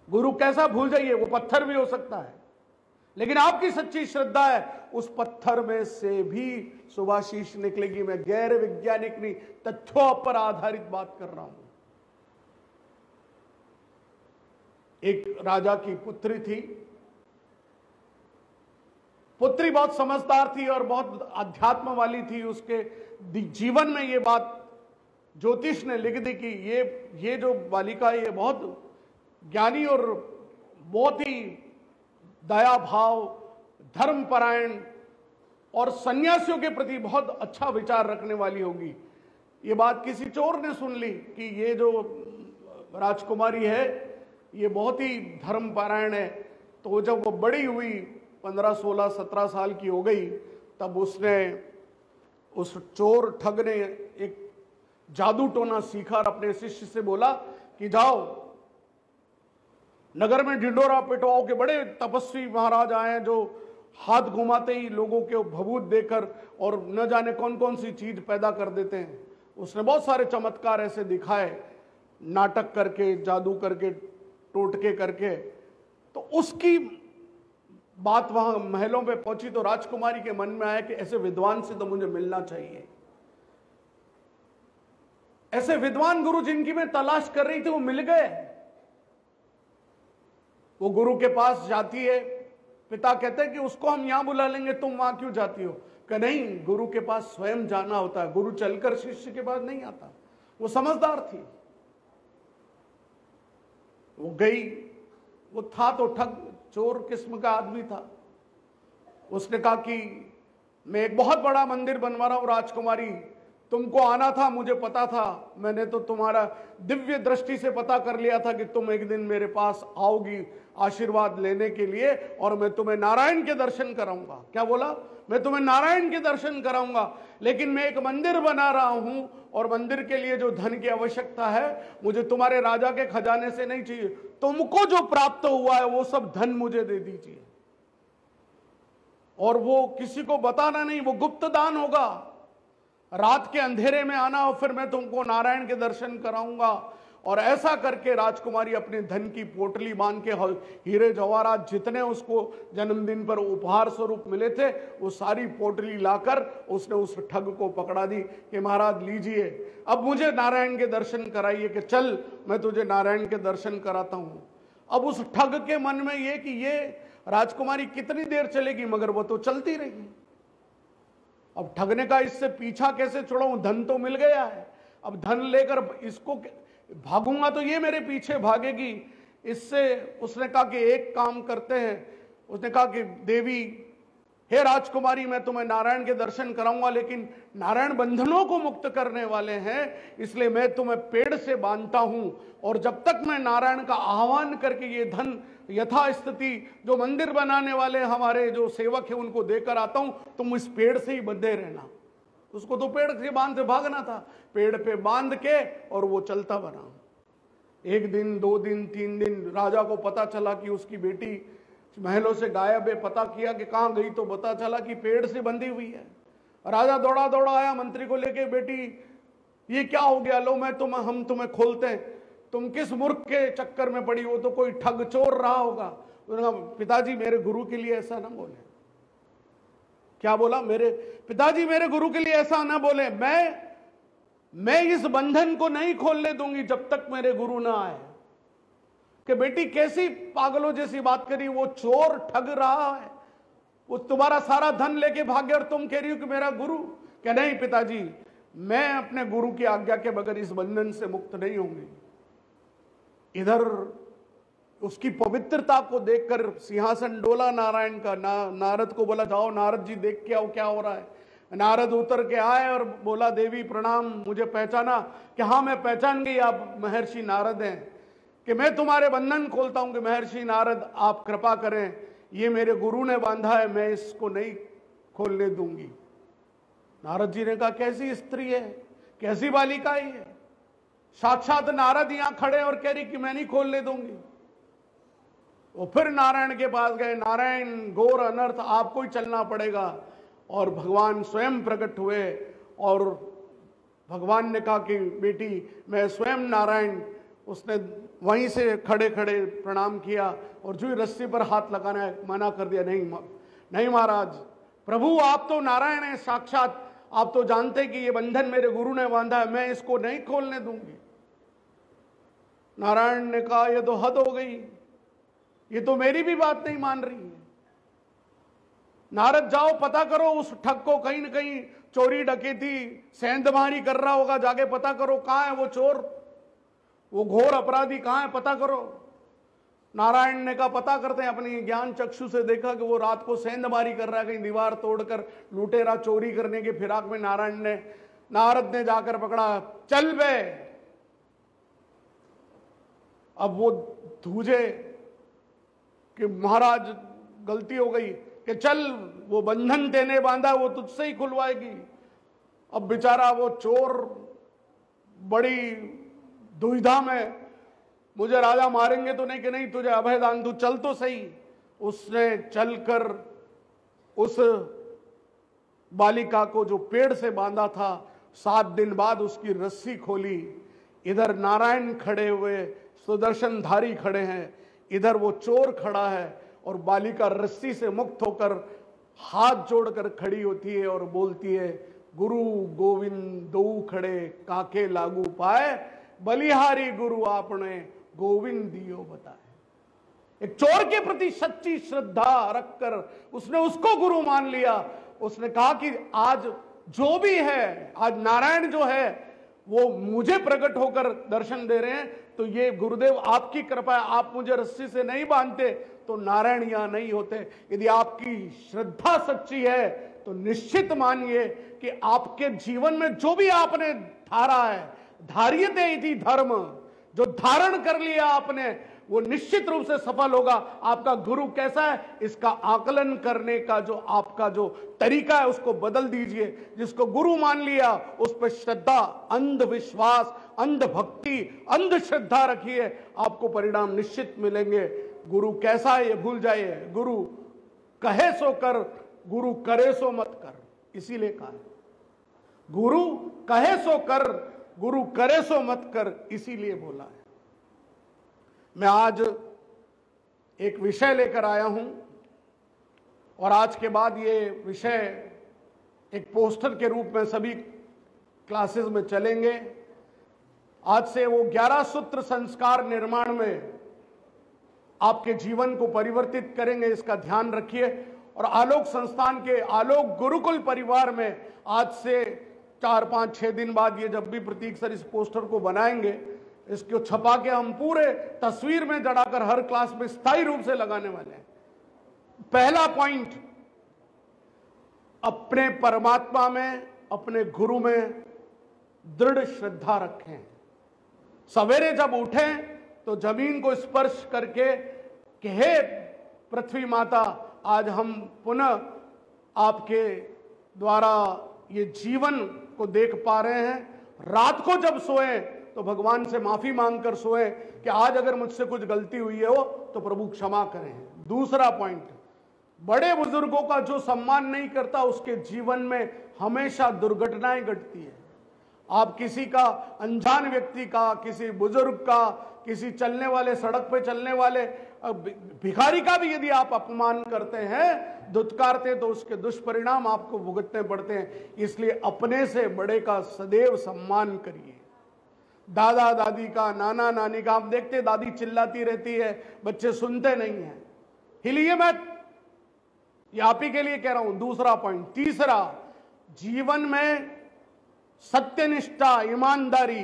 गुरु कैसा भूल जाइए, वो पत्थर भी हो सकता है, लेकिन आपकी सच्ची श्रद्धा है, उस पत्थर में से भी सुभाशीष निकलेगी। मैं गैर वैज्ञानिक नहीं, तथ्यों पर आधारित बात कर रहा हूं। एक राजा की पुत्री थी। पुत्री बहुत समझदार थी और बहुत अध्यात्म वाली थी। उसके जीवन में ये बात ज्योतिष ने लिख दी कि ये जो बालिका है ये बहुत ज्ञानी और बहुत ही दया भाव, धर्मपरायण और सन्यासियों के प्रति बहुत अच्छा विचार रखने वाली होगी। ये बात किसी चोर ने सुन ली कि ये जो राजकुमारी है ये बहुत ही धर्मपरायण है। तो जब वो बड़ी हुई 15, 16, 17 साल की हो गई, तब उसने उस चोर ठग ने एक जादू टोना सीखा और अपने शिष्य से बोला कि जाओ नगर में ढिंडोरा पिटवाओ के बड़े तपस्वी महाराज आए हैं जो हाथ घुमाते ही लोगों के भभूत देकर और न जाने कौन कौन सी चीज पैदा कर देते हैं। उसने बहुत सारे चमत्कार ऐसे दिखाए, नाटक करके, जादू करके, टोटके करके। तो उसकी बात वहां महलों पे पहुंची तो राजकुमारी के मन में आया कि ऐसे विद्वान से तो मुझे मिलना चाहिए। ऐसे विद्वान गुरु जिनकी मैं तलाश कर रही थी वो मिल गए। वो गुरु के पास जाती है, पिता कहते हैं कि उसको हम यहां बुला लेंगे, तुम वहां क्यों जाती हो? कि नहीं, गुरु के पास स्वयं जाना होता है, गुरु चलकर शिष्य के पास नहीं आता। वो समझदार थी, वो गई। वो था तो ठग चोर किस्म का आदमी था। उसने कहा कि मैं एक बहुत बड़ा मंदिर बनवा रहा हूं राजकुमारी, तुमको आना था, मुझे पता था, मैंने तो तुम्हारा दिव्य दृष्टि से पता कर लिया था कि तुम एक दिन मेरे पास आओगी आशीर्वाद लेने के लिए और मैं तुम्हें नारायण के दर्शन कराऊंगा। क्या बोला? मैं तुम्हें नारायण के दर्शन कराऊंगा, लेकिन मैं एक मंदिर बना रहा हूं और मंदिर के लिए जो धन की आवश्यकता है मुझे तुम्हारे राजा के खजाने से नहीं चाहिए, तुमको जो प्राप्त हुआ है वो सब धन मुझे दे दीजिए और वो किसी को बताना नहीं, वो गुप्त दान होगा। रात के अंधेरे में आना और फिर मैं तुमको नारायण के दर्शन कराऊंगा। और ऐसा करके राजकुमारी अपने धन की पोटली बांध के हीरे जवाहरात जितने उसको जन्मदिन पर उपहार स्वरूप मिले थे वो सारी पोटली लाकर उसने उस ठग को पकड़ा दी कि महाराज लीजिए, अब मुझे नारायण के दर्शन कराइए, कि चल मैं तुझे नारायण के दर्शन कराता हूं। अब उस ठग के मन में ये कि ये राजकुमारी कितनी देर चलेगी, मगर वो तो चलती रही। अब ठग ने कहा इससे पीछा कैसे छुड़ाऊं, धन तो मिल गया है, अब धन लेकर इसको भागूंगा तो ये मेरे पीछे भागेगी। इससे उसने कहा कि एक काम करते हैं, उसने कहा कि देवी, हे राजकुमारी, मैं तुम्हें नारायण के दर्शन कराऊंगा, लेकिन नारायण बंधनों को मुक्त करने वाले हैं, इसलिए मैं तुम्हें पेड़ से बांधता हूं और जब तक मैं नारायण का आह्वान करके ये धन यथास्थिति जो मंदिर बनाने वाले हमारे जो सेवक है उनको देकर आता हूं, तुम इस पेड़ से ही बंधे रहना। उसको तो पेड़ के बांध से भागना था, पेड़ पे बांध के और वो चलता बना। 1 दिन, 2 दिन, 3 दिन राजा को पता चला कि उसकी बेटी महलों से गायब है। पता किया कि कहां गई तो पता चला कि पेड़ से बंधी हुई है। राजा दौड़ा दौड़ा आया मंत्री को लेके, बेटी ये क्या हो गया? लो मैं हम तुम्हें खोलते हैं, तुम किस मूर्ख के चक्कर में पड़ी हो? तो कोई ठग चोर रहा होगा। उन्होंने कहा पिताजी मेरे गुरु के लिए ऐसा ना बोले। क्या बोला? मेरे पिताजी मेरे गुरु के लिए ऐसा ना बोले, मैं इस बंधन को नहीं खोलने दूंगी जब तक मेरे गुरु ना आए। कि बेटी कैसी पागलों जैसी बात करी, वो चोर ठग रहा है, वो तुम्हारा सारा धन लेके भागे और तुम कह रही हो कि मेरा गुरु। क्या नहीं पिताजी, मैं अपने गुरु की आज्ञा के बगैर इस बंधन से मुक्त नहीं होंगी। इधर उसकी पवित्रता को देखकर सिंहासन डोला नारायण का। नारद को बोला जाओ नारद जी देख के आओ क्या हो रहा है। नारद उतर के आए और बोला देवी प्रणाम, मुझे पहचाना? कि हाँ मैं पहचान गई, आप महर्षि नारद हैं। कि मैं तुम्हारे बंधन खोलता हूं। कि महर्षि नारद आप कृपा करें, ये मेरे गुरु ने बांधा है, मैं इसको नहीं खोलने दूंगी। नारद जी ने कहा कैसी स्त्री है, कैसी बालिका है? साक्षात नारद यहां खड़े और कह रही कि मैं नहीं खोलने दूंगी। वो फिर नारायण के पास गए। नारायण घोर अनर्थ, आपको ही चलना पड़ेगा। और भगवान स्वयं प्रकट हुए और भगवान ने कहा कि बेटी मैं स्वयं नारायण। उसने वहीं से खड़े खड़े प्रणाम किया और जो रस्सी पर हाथ लगाना मना कर दिया। नहीं महाराज, प्रभु आप तो नारायण हैं साक्षात, आप तो जानते हैं कि ये बंधन मेरे गुरु ने बांधा है, मैं इसको नहीं खोलने दूंगी। नारायण ने कहा ये तो हद हो गई, ये तो मेरी भी बात नहीं मान रही है। नारद जाओ पता करो उस ठग को, कहीं न कहीं चोरी डकैती सेंधमारी कर रहा होगा, जाके पता करो कहां है वो चोर, वो घोर अपराधी कहां है, पता करो। नारायण ने कहा पता करते हैं, अपनी ज्ञान चक्षु से देखा कि वो रात को सेंधमारी कर रहा है, कहीं दीवार तोड़कर लुटेरा चोरी करने के फिराक में नारद ने जाकर पकड़ा, चल बे। अब वो धूजे कि महाराज गलती हो गई, कि चल वो बंधन तेने बांधा वो तुझसे ही खुलवाएगी। अब बेचारा वो चोर बड़ी दुविधा में, मुझे राजा मारेंगे तो नहीं कि नहीं, तुझे अभय दान दूं, चल तो सही। उसने चलकर उस बालिका को जो पेड़ से बांधा था, 7 दिन बाद उसकी रस्सी खोली। इधर नारायण खड़े हुए, सुदर्शनधारी खड़े हैं, इधर वो चोर खड़ा है, और बालिका रस्सी से मुक्त होकर हाथ जोड़कर खड़ी होती है और बोलती है, गुरु गोविंद दो खड़े काके लागू पाए, बलिहारी गुरु आपने गोविंद दियो बताए। एक चोर के प्रति सच्ची श्रद्धा रखकर उसने उसको गुरु मान लिया। उसने कहा कि आज जो भी है, आज नारायण जो है वो मुझे प्रकट होकर दर्शन दे रहे हैं, तो ये गुरुदेव आपकी कृपा है, आप मुझे रस्सी से नहीं बांधते तो नारायण यहां नहीं होते। यदि आपकी श्रद्धा सच्ची है तो निश्चित मानिए कि आपके जीवन में जो भी आपने धारा है, धार्यते इति धर्म, जो धारण कर लिया आपने, वो निश्चित रूप से सफल होगा। आपका गुरु कैसा है, इसका आकलन करने का जो आपका जो तरीका है उसको बदल दीजिए। जिसको गुरु मान लिया उस पर श्रद्धा, अंधविश्वास, अंधभक्ति, अंधश्रद्धा रखिए, आपको परिणाम निश्चित मिलेंगे। गुरु कैसा है ये भूल जाइए। गुरु कहे सो कर, गुरु करे सो मत कर, इसीलिए कहा है। गुरु कहे सो कर, गुरु करे सो मत कर, इसीलिए बोला है। मैं आज एक विषय लेकर आया हूं और आज के बाद ये विषय एक पोस्टर के रूप में सभी क्लासेस में चलेंगे। आज से वो 11 सूत्र संस्कार निर्माण में आपके जीवन को परिवर्तित करेंगे, इसका ध्यान रखिए। और आलोक संस्थान के आलोक गुरुकुल परिवार में आज से 4, 5, 6 दिन बाद ये जब भी प्रतीक सर इस पोस्टर को बनाएंगे, इसको छपा के हम पूरे तस्वीर में जड़ाकर हर क्लास में स्थायी रूप से लगाने वाले हैं। पहला पॉइंट, अपने परमात्मा में, अपने गुरु में दृढ़ श्रद्धा रखें। सवेरे जब उठें तो जमीन को स्पर्श करके कि हे पृथ्वी माता, आज हम पुनः आपके द्वारा ये जीवन को देख पा रहे हैं। रात को जब सोए तो भगवान से माफी मांगकर सोए कि आज अगर मुझसे कुछ गलती हुई है हो तो प्रभु क्षमा करें। दूसरा पॉइंट, बड़े बुजुर्गों का जो सम्मान नहीं करता उसके जीवन में हमेशा दुर्घटनाएं घटती है। आप किसी का, अनजान व्यक्ति का, किसी बुजुर्ग का, किसी चलने वाले, सड़क पे चलने वाले भिखारी का भी यदि आप अपमान करते हैं, दुत्कारते, तो उसके दुष्परिणाम आपको भुगतने पड़ते हैं। इसलिए अपने से बड़े का सदैव सम्मान करिए। दादा दादी का, नाना नानी का, आप देखते दादी चिल्लाती रहती है, बच्चे सुनते नहीं हैं, हिलिए मत। ये आप ही के लिए कह रहा हूं। दूसरा पॉइंट। तीसरा, जीवन में सत्यनिष्ठा, ईमानदारी,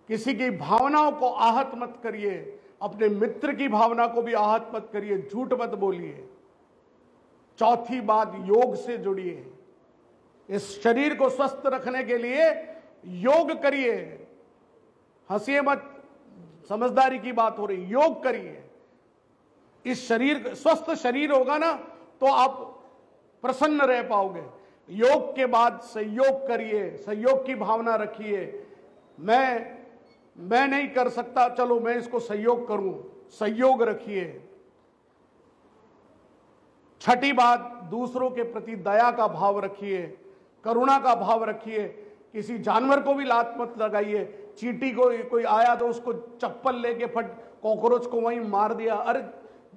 किसी की भावनाओं को आहत मत करिए, अपने मित्र की भावना को भी आहत मत करिए, झूठ मत बोलिए। चौथी बात, योग से जुड़िए। इस शरीर को स्वस्थ रखने के लिए योग करिए। हंसिए मत, समझदारी की बात हो रही, योग करिए। इस शरीर, स्वस्थ शरीर होगा ना तो आप प्रसन्न रह पाओगे। योग के बाद सहयोग करिए, सहयोग की भावना रखिए। मैं नहीं कर सकता, चलो मैं इसको सहयोग करूं, सहयोग रखिए। छठी बात, दूसरों के प्रति दया का भाव रखिए, करुणा का भाव रखिए। किसी जानवर को भी लात मत लगाइए। चींटी को कोई आया तो उसको चप्पल लेके फट, कॉकरोच को वहीं मार दिया, अरे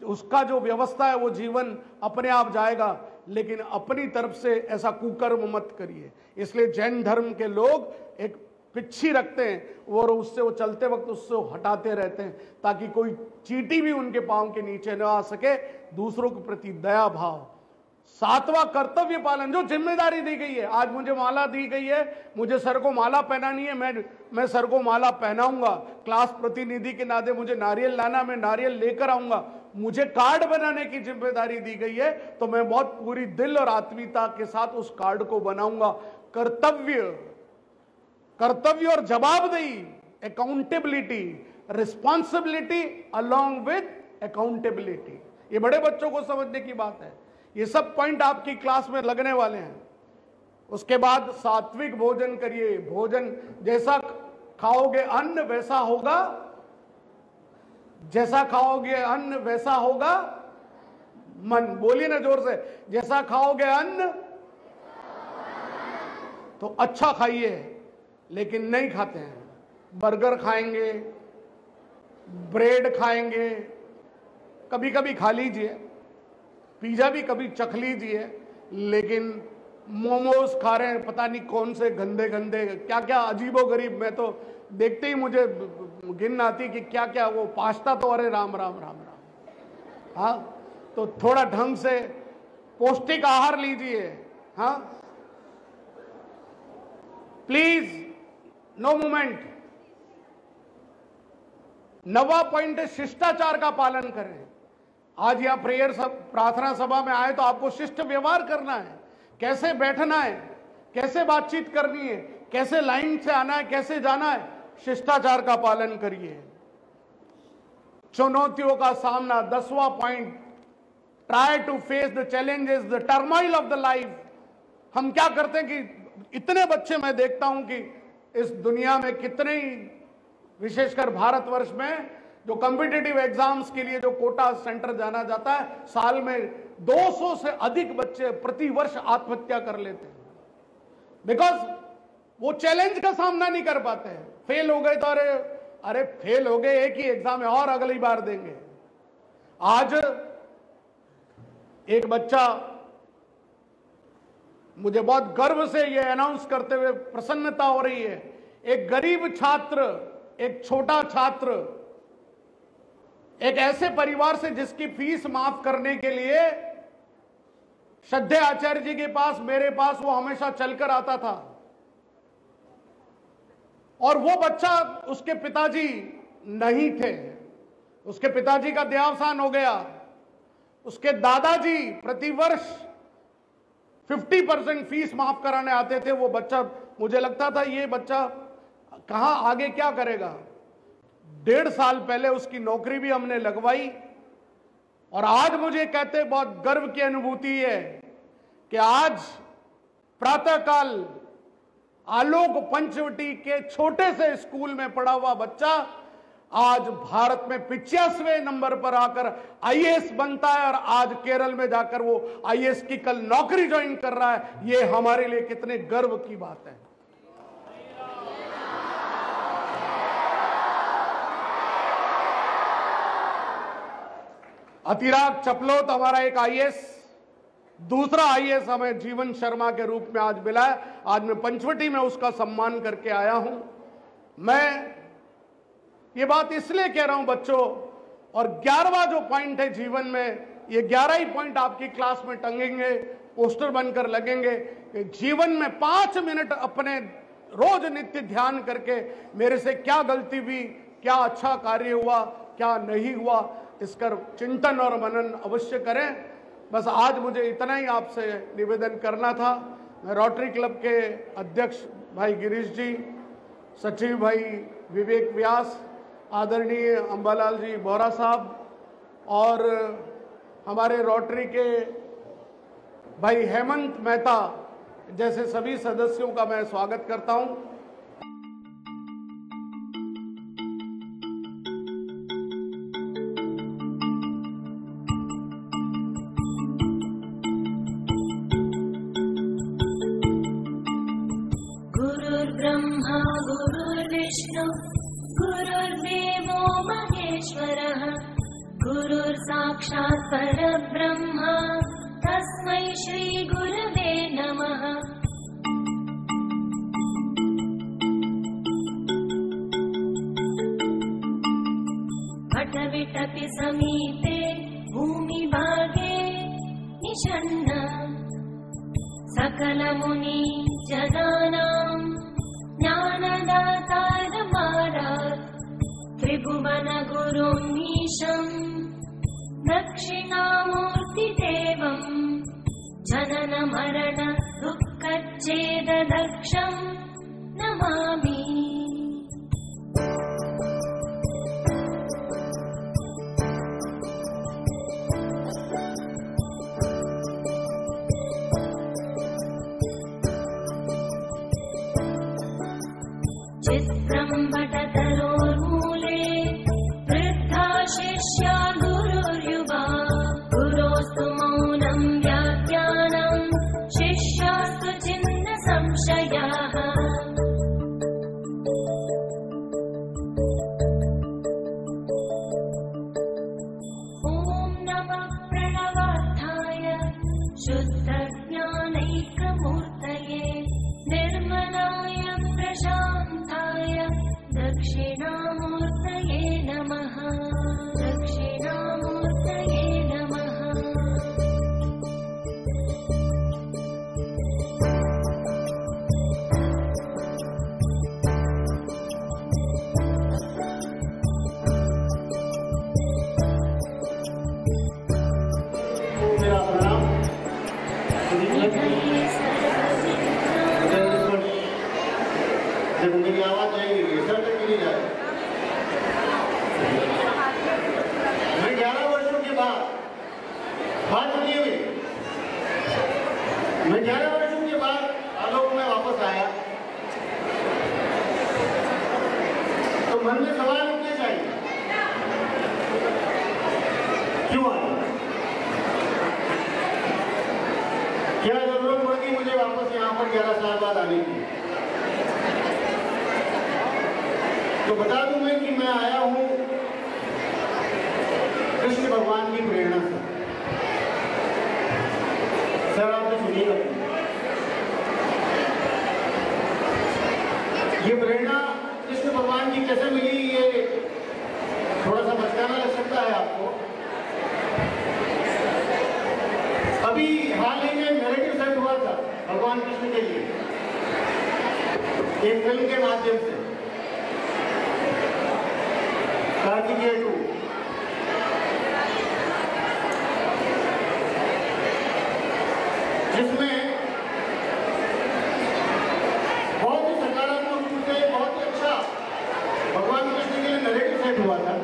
उसका जो व्यवस्था है वो जीवन अपने आप जाएगा, लेकिन अपनी तरफ से ऐसा कुकर्म मत करिए। इसलिए जैन धर्म के लोग एक पिच्छी रखते हैं और उससे वो चलते वक्त उससे हटाते रहते हैं ताकि कोई चींटी भी उनके पांव के नीचे न आ सके। दूसरों के प्रति दया भाव। सातवां कर्तव्य पालन, जो जिम्मेदारी दी गई है। आज मुझे माला दी गई है, मुझे सर को माला पहनानी है, मैं सर को माला पहनाऊंगा। क्लास प्रतिनिधि के नाते मुझे नारियल लाना, मैं नारियल लेकर आऊंगा। मुझे कार्ड बनाने की जिम्मेदारी दी गई है, तो मैं बहुत पूरी दिल और आत्मीयता के साथ उस कार्ड को बनाऊंगा। कर्तव्य और जवाबदेही, accountability, responsibility along with accountability, ये बड़े बच्चों को समझने की बात है। ये सब पॉइंट आपकी क्लास में लगने वाले हैं। उसके बाद सात्विक भोजन करिए। भोजन जैसा खाओगे अन्न वैसा होगा, जैसा खाओगे अन्न वैसा होगा मन। बोलिए ना जोर से, जैसा खाओगे अन्न। तो अच्छा खाइए, लेकिन नहीं खाते हैं। बर्गर खाएंगे, ब्रेड खाएंगे, कभी कभी खा लीजिए, पिज्जा भी कभी चख लीजिए, लेकिन मोमोज खा रहे हैं, पता नहीं कौन से गंदे गंदे क्या क्या अजीबोगरीब। मैं तो देखते ही मुझे गिन आती कि क्या क्या वो पास्ता, तो अरे राम राम राम राम। हाँ, तो थोड़ा ढंग से पौष्टिक आहार लीजिए। हाँ, प्लीज नो मूवमेंट। 9वां पॉइंट है शिष्टाचार का पालन करें। आज यहाँ प्रार्थना सभा में आए तो आपको शिष्ट व्यवहार करना है। कैसे बैठना है, कैसे बातचीत करनी है, कैसे लाइन से आना है, कैसे जाना है, शिष्टाचार का पालन करिए। चुनौतियों का सामना, 10वां point, try to face the challenges, the turmoil of the life. हम क्या करते हैं कि इतने बच्चे मैं देखता हूं कि इस दुनिया में कितने ही, विशेषकर भारतवर्ष में, जो कॉम्पिटिटिव एग्जाम्स के लिए जो कोटा सेंटर जाना जाता है, साल में 200 से अधिक बच्चे प्रति वर्ष आत्महत्या कर लेते हैं। बिकॉज वो चैलेंज का सामना नहीं कर पाते हैं। फेल हो गए तो अरे फेल हो गए, एक ही एग्जाम है और अगली बार देंगे। आज एक बच्चा, मुझे बहुत गर्व से ये अनाउंस करते हुए प्रसन्नता हो रही है, एक गरीब छात्र, एक छोटा छात्र, एक ऐसे परिवार से जिसकी फीस माफ करने के लिए श्रद्धे आचार्य जी के पास, मेरे पास वो हमेशा चलकर आता था। और वो बच्चा, उसके पिताजी नहीं थे, उसके पिताजी का देहावसान हो गया। उसके दादाजी प्रतिवर्ष 50% फीस माफ कराने आते थे। वो बच्चा, मुझे लगता था ये बच्चा कहां आगे क्या करेगा। 1.5 साल पहले उसकी नौकरी भी हमने लगवाई, और आज मुझे कहते बहुत गर्व की अनुभूति है कि आज प्रातःकाल आलोक पंचवटी के छोटे से स्कूल में पढ़ा हुआ बच्चा आज भारत में 85वें नंबर पर आकर आईएएस बनता है, और आज केरल में जाकर वो आईएएस की कल नौकरी ज्वाइन कर रहा है। ये हमारे लिए कितने गर्व की बात है। अतिराग चपलोत हमारा एक आईएएस, दूसरा आईएएस हमें जीवन शर्मा के रूप में आज मिला है। आज मैं पंचवटी में उसका सम्मान करके आया हूं। मैं ये बात इसलिए कह रहा हूं बच्चों, और 11वां जो पॉइंट है जीवन में, ये 11 ही पॉइंट आपकी क्लास में टंगेंगे, पोस्टर बनकर लगेंगे कि जीवन में 5 मिनट अपने रोज नित्य ध्यान करके मेरे से क्या गलती हुई, क्या अच्छा कार्य हुआ, क्या नहीं हुआ, इसका चिंतन और मनन अवश्य करें। बस आज मुझे इतना ही आपसे निवेदन करना था। मैं रोटरी क्लब के अध्यक्ष भाई गिरीश जी, सचिव भाई विवेक व्यास, आदरणीय अंबालाल जी बोरा साहब, और हमारे रोटरी के भाई हेमंत मेहता जैसे सभी सदस्यों का मैं स्वागत करता हूं। गुरुर्ब्रह्मा गुरुर्विष्णु गुरुर्देवो महेश्वरः, गुरुर्साक्षात् परब्रह्म तस्मै श्री गुरवे नमः। पटविटपि समीपे भूमिभागे निषण्ण सकलमुनि जनानां ज्ञानदातारमारात् त्रिभुवनगुरुमीशम् दक्षिणामूर्तिदेवम् जनन मरण दुःखच्छेददक्षम् नमामि। चित्रं वटतरोर्मूले वृद्धा शिष्या गुरुर्युवा गुरोस्तु मौनं व्याख्यानं शिष्यास्तु छिन्न संशयाः। ॐ नमः प्रणवार्थाय शुद्धज्ञानैकमूर्तये निर्मलाय प्रशान्ताय दक्षिणामूर्तये नमः। दक्षिणामूर्तये नमः। मेरा प्रणाम। जब मेरी आवाज जाएगी सर तक नहीं जाए। मैं 11 वर्षों के बाद बात सुनिए हुई, मैं 11 वर्षों के बाद आलोक में वापस आया तो मन में सवाल उठने चाहिए, क्यों आया? क्या जरूरत पड़ती मुझे वापस यहाँ पर 11 साल बाद आने की? तो बता दूं मैं कि मैं आया हूं कृष्ण भगवान की प्रेरणा से। सर आपने सुनिएगा, ये प्रेरणा कृष्ण भगवान की कैसे मिली, ये थोड़ा सा बचकाना लग सकता है आपको। अभी हाल ही में नैरेटिव सेट हुआ था भगवान कृष्ण के लिए एक फिल्म के माध्यम से, कार्तिकेय 2। जिसमें बहुत ही सकारात्मक रूप से बहुत ही अच्छा भगवान कृष्ण के लिए नैरेटिव सेट हुआ था।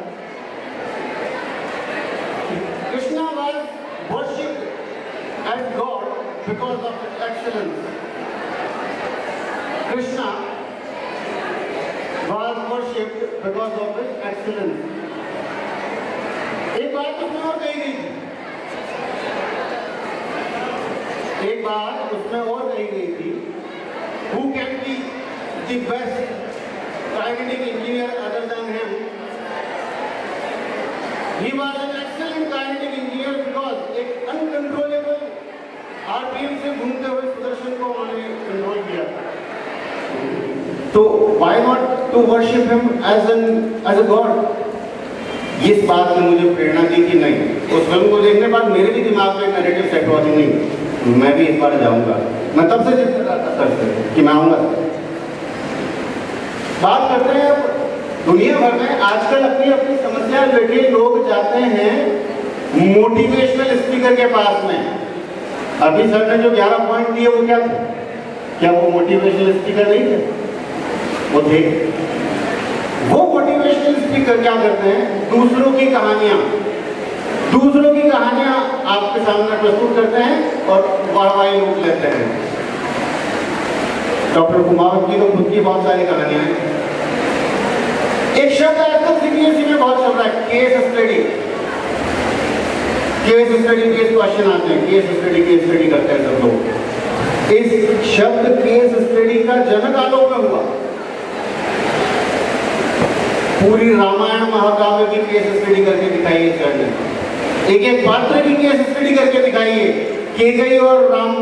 Krishna was worshipped as God because of his excellence. Krishna was worshipped because of his excellence। एक बात उसमें और कही गई थी, एक बात उसमें और कही गई थी, who can be the best kinetic engineer other than him? He was an excellent kinetic engineer because एक uncontrollable RPM से घूमते हुए सुदर्शन को उन्होंने कंट्रोल किया था। तो why not to worship him as a god? इस बात ने मुझे प्रेरणा दी कि नहीं, उस फिल्म को देखने बाद मेरे भी दिमाग में नैरेटिव सेट हुआ कि नहीं, मैं भी इस बार जाऊंगा। मैं तब से जिद कर रहा था सर से कि मैं आऊंगा। बात करते हैं अब दुनिया भर में आजकल अपनी अपनी समस्या लेके लोग जाते हैं मोटिवेशनल स्पीकर के पास में। अभी सर ने जो 11 पॉइंट दिए वो क्या थे? क्या वो मोटिवेशनल स्पीकर नहीं थे? वो थे। वो मोटिवेशनल स्पीकर क्या करते हैं? दूसरों की कहानियां आपके सामने प्रस्तुत करते हैं और वाहवाही लूट लेते हैं। डॉक्टर कुमावत की तो खुद की बहुत सारी कहानियां हैं। एक शब्द आजकल सीबीएसई में बहुत चल रहा है, केस स्टडी। केस क्वेश्चन आते हैं, केस स्टडी करते हैं सब लोग। इस शब्द केस स्टडी का जन्म आलोक में हुआ। पूरी रामायण महाकाव्य की केस स्टडी करके दिखाई है सर ने। एक पात्र की केस स्टडी करके दिखाई है। केकई और राम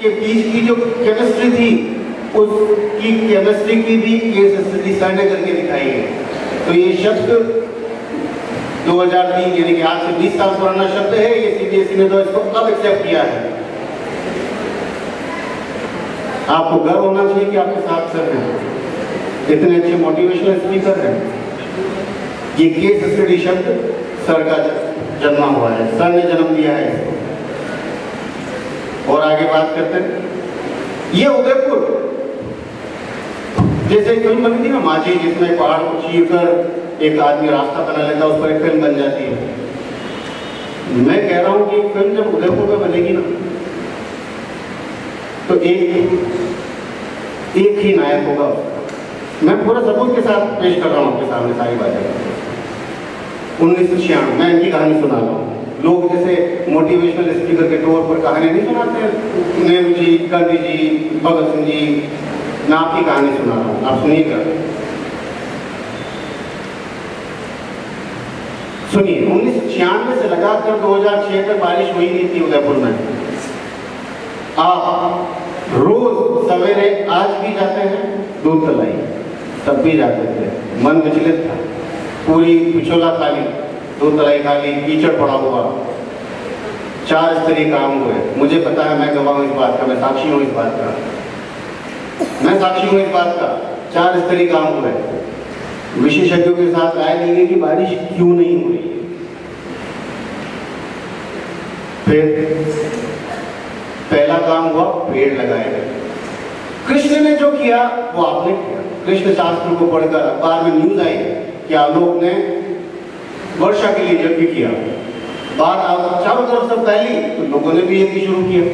के बीच की जो केमिस्ट्री थी, उसकी केमिस्ट्री की भी केस स्टडी सर ने करके दिखाई है। तो ये शब्द 2003 यानी कि आज से 20 साल पुराना शब्द है। ये सीबीएसई ने तो इसको अब स्टेप किया है। आपको गर्व होना चाहिए कि आपके साथ सर हैं, इतने अच्छे मोटिवेशनल स्पीकर हैं। ये केस स्टडी शब्द सर का जन्मा हुआ है, सर ने जन्म दिया है इसको। और आगे बात करते हैं, ये उदयपुर जैसे एक फिल्म बनी थी ना माझी, जिसमें पहाड़ को चीर कर एक आदमी रास्ता बना लेता है, उस पर एक फिल्म बन जाती है। मैं कह रहा हूं कि फिल्म जब उदयपुर में बनेगी ना, तो एक ही नायक होगा। मैं पूरा सबूत के साथ पेश कर रहा हूं आपके सामने सारी बातें। 1996 मैं इनकी कहानी सुना रहा हूँ। लोग जैसे मोटिवेशनल स्पीकर के तौर पर कहानी नहीं सुनाते हैं, नेहरू जी, गांधी जी, भगत सिंह जी, मैं आपकी कहानी सुना रहा हूँ, आप सुनिएगा। सुनिए, 1996 से लगाकर 2006 तक बारिश हुई नहीं थी उदयपुर में। आप रोज सवेरे आज भी जाते हैं दूध तलाई, तब भी जाते थे, मन विचलित था, पूरी पिछोला खाली, दूध तलाई खाली, कीचड़ पड़ा हुआ, 4 स्तरीय काम हुए। मुझे पता है, मैं गवाह हूँ इस बात का, मैं साक्षी हूँ इस बात का, मैं साक्षी हूँ इस बात का। 4 स्तरीय काम हुए। विशेषज्ञों के साथ राय ली गई कि बारिश क्यों नहीं हो रही है। फिर पहला काम हुआ, पेड़ लगाए गए। कृष्ण ने जो किया वो आपने किया। कृष्ण शास्त्र को पढ़कर अखबार में न्यूज आई कि आलोक ने वर्षा के लिए यज्ञ किया। बात चारों तरफ से फैली तो लोगों ने भी यज्ञ शुरू किया।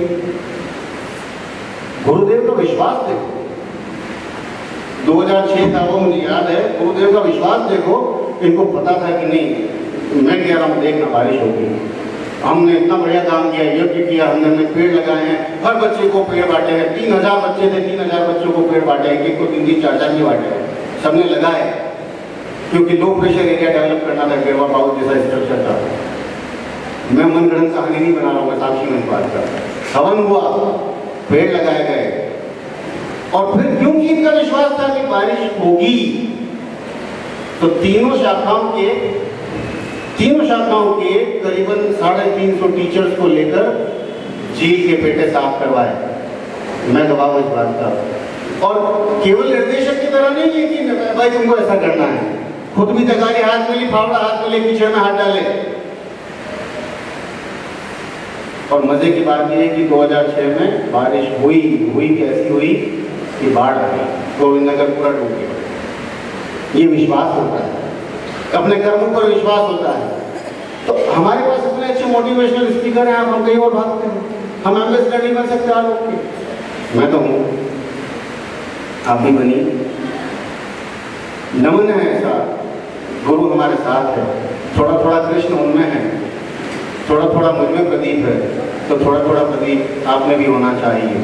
गुरुदेव का विश्वास देखो, 2006 था वो, मुझे याद है। गुरुदेव का विश्वास देखो, इनको पता था कि नहीं, मैं कह रहा हूँ देखना बारिश होगी। हमने इतना बढ़िया काम किया, यज्ञ किया, हमने पेड़ लगाए हैं, हर बच्चे को पेड़ बांटे हैं। 3000 बच्चे थे, 3000 बच्चों को पेड़ बांटे हैं, एक को 3-3, 4-4 भी बांटे हैं, सबने लगाए, क्योंकि लो प्रेशर एरिया डेवलप करना था, गिरवा पाउस जैसा स्ट्रक्चर था। मैं मनगढ़ंत कहानी नहीं बना रहा हूँ, मैं साक्षी हूँ इस बात का। हवन हुआ, पेड़ लगाए गए, और फिर क्योंकि इनका विश्वास था कि बारिश होगी, तो तीनों शाखाओं के करीबन 350 टीचर्स को लेकर झील के पेटे साफ करवाए। मैं गवाह हूं इस बात का। और केवल निर्देशक की तरह नहीं है कि भाई तुमको ऐसा करना है, खुद भी तगारी हाथ में ली, फावड़ा हाथ में ले, कीचड़ में हाथ डाले। और मजे की बात यह है कि 2006 में बारिश हुई कैसी हुई कि बाढ़ आ गई, गोविंद नगर पूरा डूब गया। ये विश्वास होता है, अपने कर्मों पर विश्वास होता है। तो हमारे पास इतने अच्छे मोटिवेशनल स्पीकर हैं, हम कहीं और भागते हैं। हम एम्बेसडर नहीं बन सकते आलोक के। मैं तो हूँ, आप भी बनिए। नमन है ऐसा, गुरु हमारे साथ है। थोड़ा थोड़ा कृष्ण उनमें है, थोड़ा थोड़ा मुझ में प्रदीप है, तो थोड़ा थोड़ा प्रदीप आप में भी होना चाहिए।